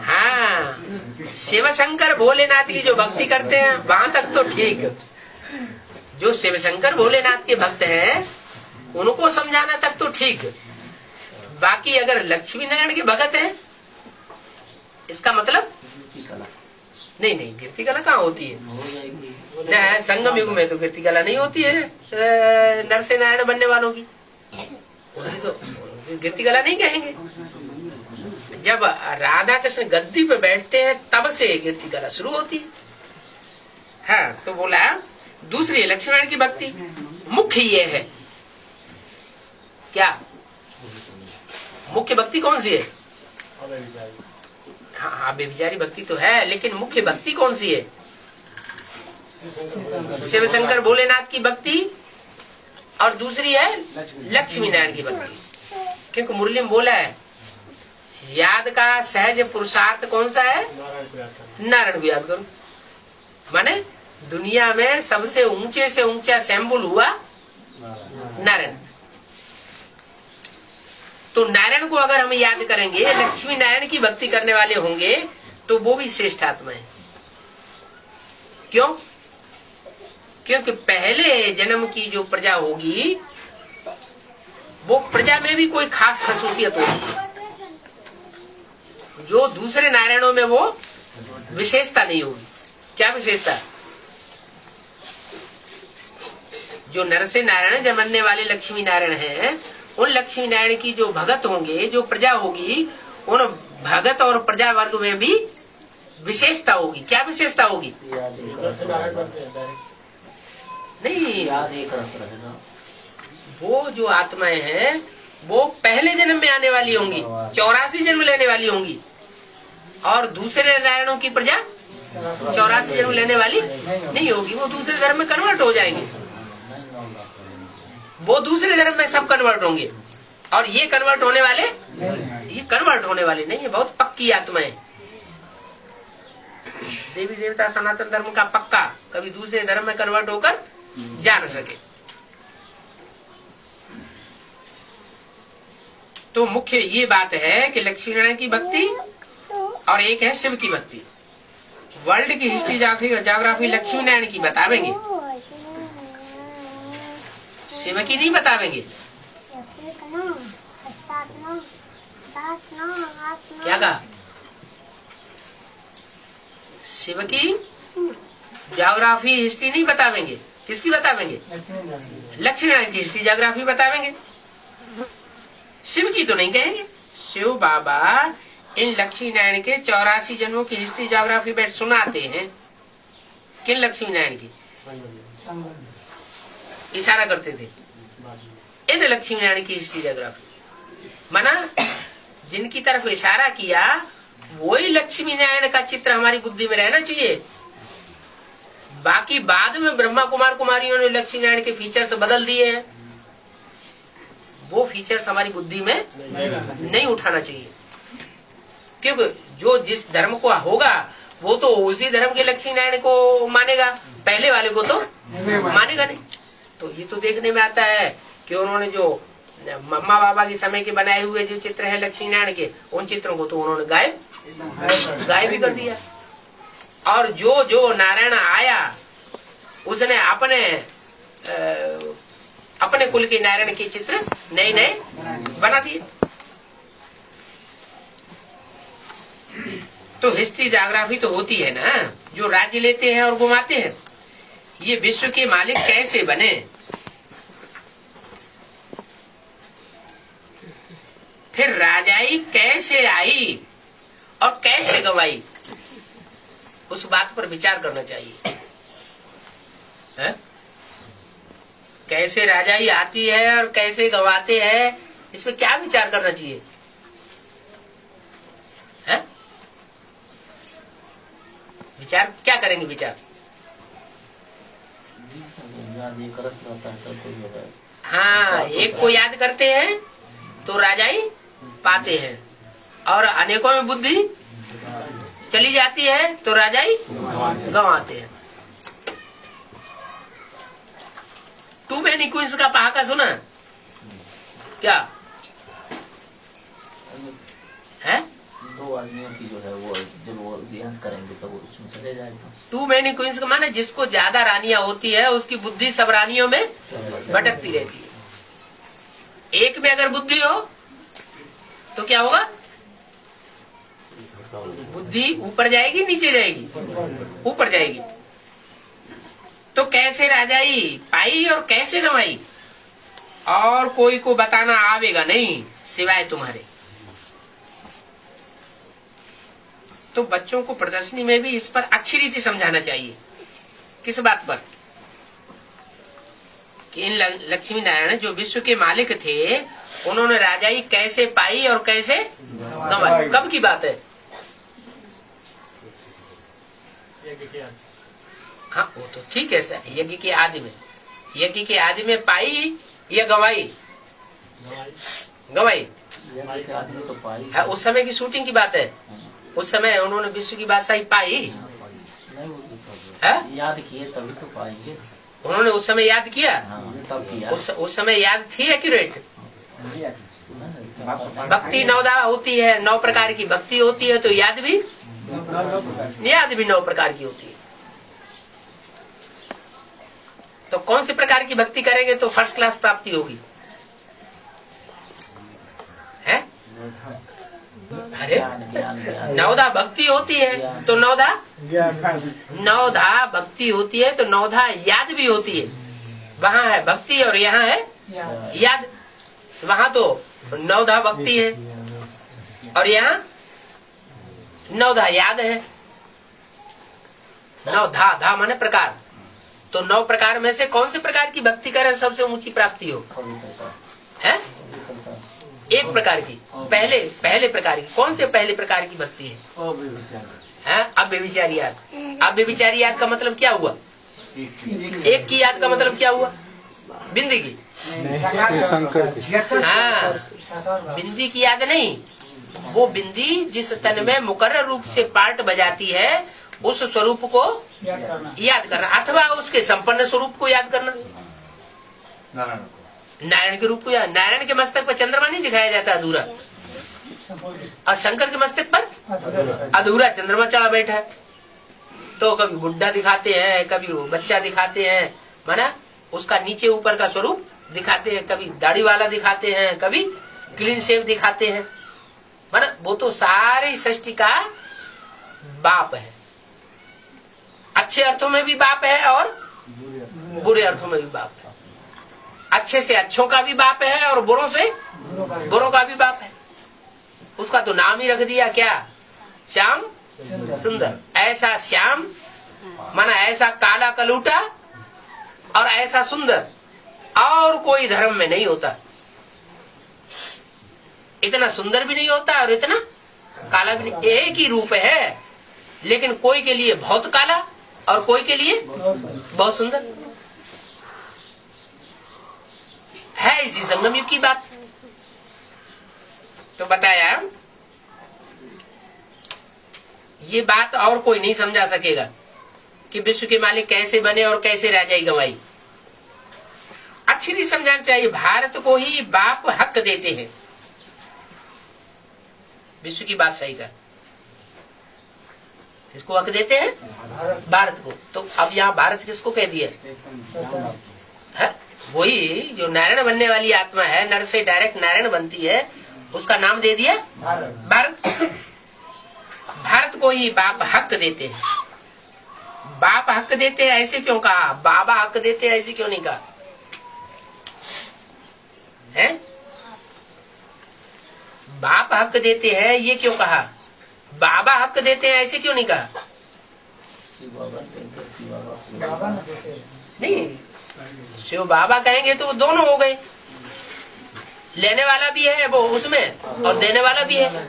हाँ, शिव शंकर भोलेनाथ की जो भक्ति करते हैं वहां तक तो ठीक। जो शिव शंकर भोलेनाथ के भक्त हैं उनको समझाना तक तो ठीक। बाकी अगर लक्ष्मी नारायण के भगत हैं, इसका मतलब नहीं नहीं, कीर्ति कला कहाँ होती है? हो जाएगी। न, संगम युग में तो कीर्ति कला नहीं होती है नर से नारायण बनने वालों की, उनकी तो कीर्ति कला नहीं कहेंगे। जब राधा कृष्ण गद्दी पे बैठते हैं तब से कीर्ति कला शुरू होती है। हाँ, तो बोला दूसरी लक्ष्मण की भक्ति मुख्य ये है। क्या मुख्य भक्ति कौन सी है? हाँ हाँ, बेविचारी भक्ति तो है, लेकिन मुख्य भक्ति कौन सी है? शिव शंकर भोलेनाथ की भक्ति, और दूसरी है लक्ष्मी नारायण की भक्ति। क्योंकि मुरली में बोला है याद का सहज पुरुषार्थ कौन सा है? नारायण को याद करो। माने दुनिया में सबसे ऊंचे से ऊंचा सिंबल हुआ नारायण। तो नारायण को अगर हम याद करेंगे, लक्ष्मी नारायण की भक्ति करने वाले होंगे, तो वो भी श्रेष्ठ आत्मा है। क्यों? क्योंकि पहले जन्म की जो प्रजा होगी, वो प्रजा में भी कोई खास खसूसियत होगी, जो दूसरे नारायणों में वो विशेषता नहीं होगी। क्या विशेषता? जो नर से नारायण जमने वाले लक्ष्मी नारायण हैं, उन लक्ष्मी नारायण की जो भगत होंगे, जो प्रजा होगी, उन भगत और प्रजा वर्ग में भी विशेषता होगी। क्या विशेषता होगी? नहीं, याद एक रस रहेगा। वो जो आत्माएं हैं वो पहले जन्म में आने वाली होंगी, 84 जन्म लेने वाली होंगी, और दूसरे नारायणों की प्रजा 84 जन्म लेने वाली नहीं होगी। वो दूसरे धर्म में कन्वर्ट हो जाएंगे, वो दूसरे धर्म में सब कन्वर्ट होंगे, और ये कन्वर्ट होने वाले, ये कन्वर्ट होने वाले नहीं है। बहुत पक्की आत्माएं, देवी देवता सनातन धर्म का पक्का, कभी दूसरे धर्म में कन्वर्ट होकर जा न सके। तो मुख्य ये बात है कि लक्ष्मी नारायण की भक्ति और एक है शिव की भक्ति। वर्ल्ड की हिस्ट्री ज्योग्राफी लक्ष्मी नारायण की बतावेंगे, शिव की नहीं बतावेंगे। क्या कहा? शिव की ज्योग्राफी हिस्ट्री नहीं बतावेंगे। किसकी बतावेंगे? लक्ष्मी नारायण की हिस्ट्री ज्योग्राफी बतावेंगे, शिव की तो नहीं कहेंगे। शिव बाबा इन लक्ष्मी नारायण के 84 जन्मों की हिस्ट्री ज्योग्राफी बैठ सुनाते हैं। किन लक्ष्मी नारायण की? इशारा करते थे इन लक्ष्मी नारायण की हिस्ट्री ज्योग्राफी। माना जिनकी तरफ इशारा किया वही लक्ष्मी नारायण का चित्र हमारी बुद्धि में रहना चाहिए। बाकी बाद में ब्रह्मा कुमार कुमारियों ने लक्ष्मी नारायण के फीचर्स बदल दिए हैं, वो फीचर्स हमारी बुद्धि में नहीं उठाना चाहिए। क्योंकि जो जिस धर्म को होगा वो तो उसी धर्म के लक्ष्मी नारायण को मानेगा, पहले वाले को तो मानेगा नहीं। तो ये तो देखने में आता है कि उन्होंने जो मम्मा बाबा के समय के बनाए हुए जो चित्र है लक्ष्मी नारायण के, उन चित्रों को तो उन्होंने गायब भी कर दिया। और जो जो नारायण आया उसने अपने कुल के नारायण के चित्र नए नए बना दिए। तो हिस्ट्री ज्योग्राफी तो होती है ना, जो राज्य लेते हैं और घुमाते हैं। ये विश्व के मालिक कैसे बने, फिर राजाई कैसे आई और कैसे गवाई, उस बात पर विचार करना चाहिए। है? कैसे राजाई आती है और कैसे गवाते हैं, इसमें क्या विचार करना चाहिए? है? विचार क्या करेंगे? विचार याद एक रस रहता है, सब कोई होता है। हाँ, एक को याद करते हैं तो राजाई पाते हैं, और अनेकों में बुद्धि चली जाती है तो राजाई गंवाते हैं। टू मैनी क्वींस का पहाका सुना क्या है? दो आदमियों की जो है वो जब वो ध्यान करेंगे तो वो उसमें चले जाएगा। टू मैनी क्वींस का माने जिसको ज्यादा रानियां होती है उसकी बुद्धि सब रानियों में भटकती रहती है। एक में अगर बुद्धि हो तो क्या होगा? बुद्धि ऊपर जाएगी नीचे जाएगी? ऊपर जाएगी। तो कैसे राजाई पाई और कैसे गंवाई, और कोई को बताना आवेगा नहीं सिवाय तुम्हारे। तो बच्चों को प्रदर्शनी में भी इस पर अच्छी रीति समझाना चाहिए। किस बात पर? कि इन लक्ष्मी नारायण जो विश्व के मालिक थे, उन्होंने राजाई कैसे पाई और कैसे गंवाई। कब की बात है? हाँ वो तो ठीक है सर, यज्ञ के आदि में, यज्ञ के आदि में पाई या गंवाई? गंवाई तो पाई है। उस समय की शूटिंग की बात है। उस समय उन्होंने विश्व की बादशाही पाई है? याद किए तभी तो पाएंगे। उन्होंने उस समय याद किया। तब किया। उस समय याद थी एक्यूरेट। भक्ति 9 होती है, 9 प्रकार की भक्ति होती है, तो याद भी 9 प्रकार की होती है। तो कौन से प्रकार की भक्ति करेंगे तो फर्स्ट क्लास प्राप्ति होगी? है? अरे 9 भक्ति होती है तो 9 भक्ति होती है तो 9 याद भी होती है। वहाँ है भक्ति और यहाँ है याद। वहाँ तो 9 भक्ति है और यहाँ 9 याद है। 9 माने प्रकार। तो 9 प्रकार में से कौन से प्रकार की भक्ति करें सबसे ऊंची प्राप्ति हो? है? एक प्रकार की, पहले प्रकार की। कौन से पहले प्रकार की भक्ति है? अब व्यभिचारी याद। अब व्यभिचारी याद का मतलब क्या हुआ? एक की याद का मतलब क्या हुआ? बिंदी की। हाँ, बिंदी की याद नहीं। वो बिंदी जिस तन में मुकर्रर रूप से पार्ट बजाती है, उस स्वरूप को याद करना, अथवा उसके संपन्न स्वरूप को याद करना। नारायण के रूप को याद। नारायण के मस्तक पर चंद्रमा नहीं दिखाया जाता अधूरा, और शंकर के मस्तक पर अधूरा चंद्रमा चढ़ा बैठा है। तो कभी बुढ़ा दिखाते हैं, कभी वो बच्चा दिखाते हैं, माना उसका नीचे ऊपर का स्वरूप दिखाते हैं, कभी दाढ़ी वाला दिखाते हैं, कभी क्लीन शेव दिखाते हैं। माना वो तो सारे सृष्टि का बाप है। अच्छे अर्थों में भी बाप है और बुरे अर्थों में भी बाप है। अच्छे से अच्छों का भी बाप है और बुरों से बुरों का भी बाप है। उसका तो नाम ही रख दिया क्या? श्याम सुंदर। ऐसा श्याम माना ऐसा काला कलूटा और ऐसा सुंदर और कोई धर्म में नहीं होता। इतना सुंदर भी नहीं होता और इतना काला भी नहीं। एक ही रूप है, लेकिन कोई के लिए बहुत काला और कोई के लिए बहुत सुंदर है। इसी संगम युग की बात तो बताया। ये बात और कोई नहीं समझा सकेगा कि विश्व के मालिक कैसे बने और कैसे राजाई गंवाई। अच्छी नहीं समझाना चाहिए। भारत को ही बाप हक देते हैं विश्व की बादशाही का। इसको हक देते हैं भारत को। तो अब यहाँ भारत किसको कह दिया है? वही जो नारायण बनने वाली आत्मा है, नर से डायरेक्ट नारायण बनती है, उसका नाम दे दिया भारत। भारत को ही बाप हक देते हैं। बाप हक देते हैं ऐसे क्यों कहा? बाबा हक देते हैं ऐसे क्यों नहीं कहा है? बाप हक देते हैं ये क्यों कहा? बाबा हक देते हैं ऐसे क्यों नहीं कहा? नहीं, शिव बाबा कहेंगे तो वो दोनों हो गए। लेने वाला भी है वो उसमें और देने वाला भी है।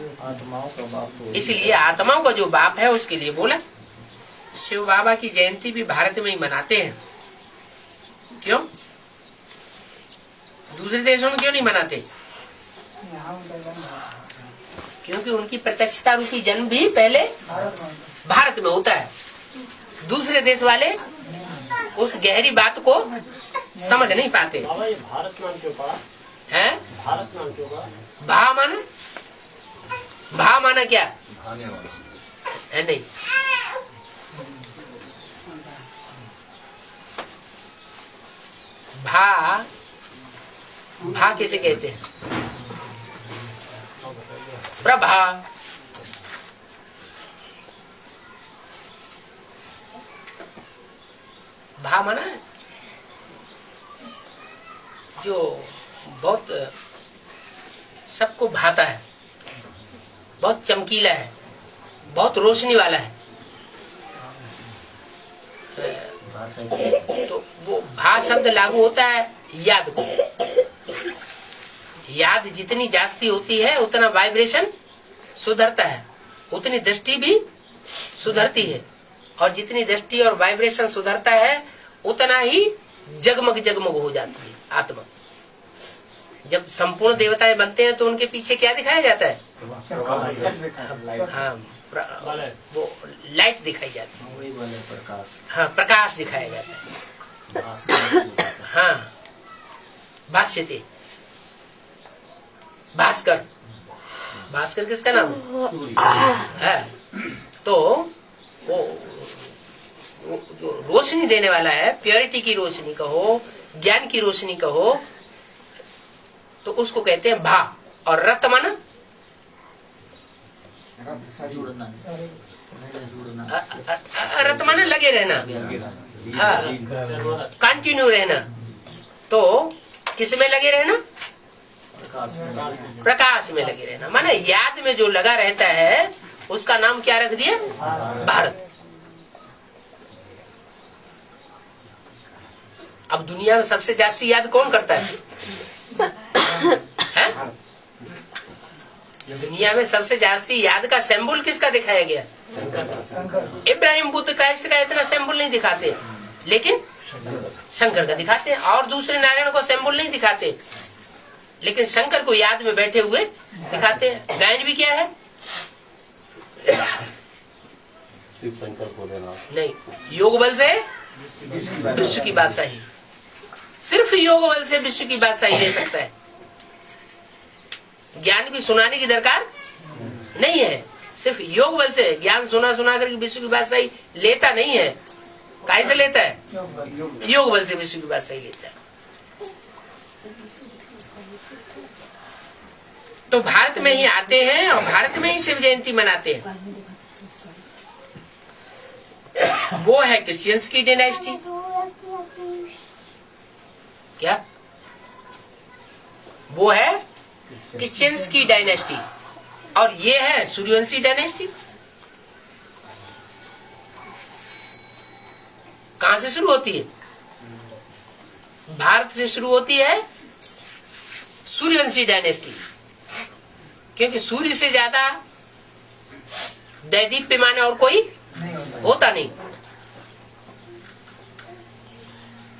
इसलिए आत्माओं का जो बाप है उसके लिए बोला। शिव बाबा की जयंती भी भारत में ही मनाते हैं। क्यों? दूसरे देशों में क्यों नहीं मनाते? क्योंकि उनकी प्रत्यक्षता रूपी जन्म भी पहले भारत में होता है। दूसरे देश वाले उस गहरी बात को समझ नहीं पाते। भारत नाम क्यों पड़ा है? भारत नाम क्यों पड़ा? भा माना क्या है? नहीं, भा किसे कहते हैं? प्रभा। भा माना जो बहुत सबको भाता है, बहुत चमकीला है, बहुत रोशनी वाला है। तो वो भा शब्द लागू होता है याद को। याद जितनी जास्ती होती है उतना वाइब्रेशन सुधरता है, उतनी दृष्टि भी सुधरती है, और जितनी दृष्टि और वाइब्रेशन सुधरता है उतना ही जगमग जगमग हो जाती है आत्मा। जब संपूर्ण देवताएं बनते हैं तो उनके पीछे क्या दिखाया जाता है? हाँ, वो लाइट दिखाई जाती है, प्रकाश। हाँ, प्रकाश दिखाया जाता है। हाँ, भाष्यते, भास्कर। भास्कर किसका नाम है? तो वो जो रोशनी देने वाला है, प्योरिटी की रोशनी कहो, ज्ञान की रोशनी कहो, तो उसको कहते हैं भा। और रत माना रत माना लगे रहना, हाँ, कंटिन्यू रहना। तो किस में लगे रहना? प्रकाश में लगे रहना। माने याद में जो लगा रहता है उसका नाम क्या रख दिया? भारत। अब दुनिया में सबसे जास्ती याद कौन करता है? दुनिया में सबसे जास्ती याद का सिंबल किसका दिखाया गया? इब्राहिम बुद्ध क्राइस्ट का इतना सिंबल नहीं दिखाते, लेकिन शंकर का दिखाते हैं। और दूसरे नारायण को सिंबल नहीं दिखाते, लेकिन शंकर को याद में बैठे हुए दिखाते हैं। गायन भी क्या है? शिव शंकर भोलेनाथ। नहीं, योग बल से विश्व की बादशाही। सिर्फ योग बल से विश्व की बादशाही ले सकता है। ज्ञान भी सुनाने की दरकार नहीं है, सिर्फ योग बल से ज्ञान सुना सुना करके विश्व की बादशाही लेता नहीं है। काहे से लेता है? योग बल से विश्व की बादशाही लेता है। तो भारत में ही आते हैं और भारत में ही शिव जयंती मनाते हैं। वो है क्रिश्चियंस की डायनेस्टी। क्या वो है? क्रिश्चियंस की डायनेस्टी। और ये है सूर्यवंशी डायनेस्टी। कहां से शुरू होती है? भारत से शुरू होती है सूर्यवंशी डायनेस्टी, क्योंकि सूर्य से ज्यादा दैदीप्यमान और कोई होता नहीं।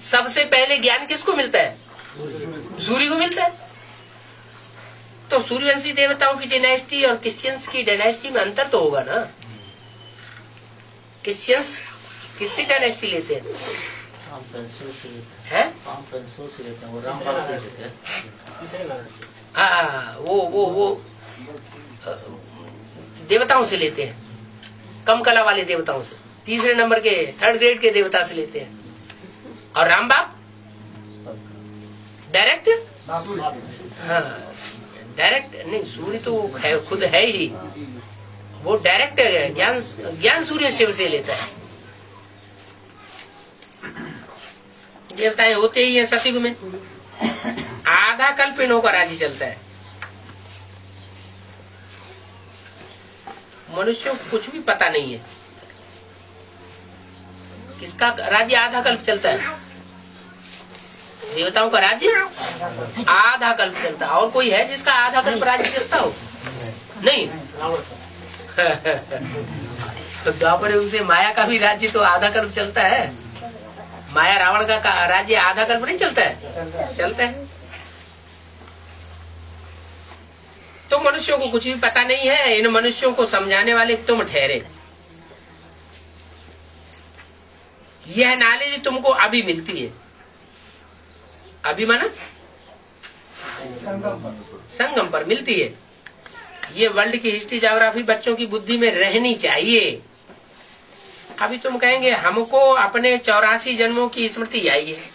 सबसे पहले ज्ञान किसको मिलता है? सूर्य को मिलता है। तो सूर्यवंशी देवताओं की डायनेस्टी और क्रिश्चियंस की डायनेस्टी में अंतर तो होगा ना। क्रिश्चियंस किससे डायनेस्टी लेते हैं? हाँ, वो देवताओं से लेते हैं, कम कला वाले देवताओं से, तीसरे नंबर के, थर्ड ग्रेड के देवता से लेते हैं। और राम बाप डायरेक्ट, हाँ डायरेक्ट नहीं, सूर्य तो है, खुद है ही, वो डायरेक्ट ज्ञान सूर्य शिव से लेता है। देवताएं होते ही है सतयुग में। आधा कल्प इन्हों का राज्य चलता है। मनुष्यों को कुछ भी पता नहीं है किसका राज्य आधा कल्प चलता है। देवताओं का राज्य आधा कल्प चलता है। और कोई है जिसका आधा कल्प राज्य चलता हो? नहीं। तो द्वापर युग से माया का भी राज्य तो आधा कल्प चलता है। माया रावण का राज्य आधा कल्प नहीं चलता है? चलता है। तो मनुष्यों को कुछ भी पता नहीं है। इन मनुष्यों को समझाने वाले तुम ठहरे। यह नॉलेज तुमको अभी मिलती है। अभी माना संगम पर मिलती है। ये वर्ल्ड की हिस्ट्री ज्योग्राफी बच्चों की बुद्धि में रहनी चाहिए। अभी तुम कहेंगे हमको अपने 84 जन्मों की स्मृति आई है।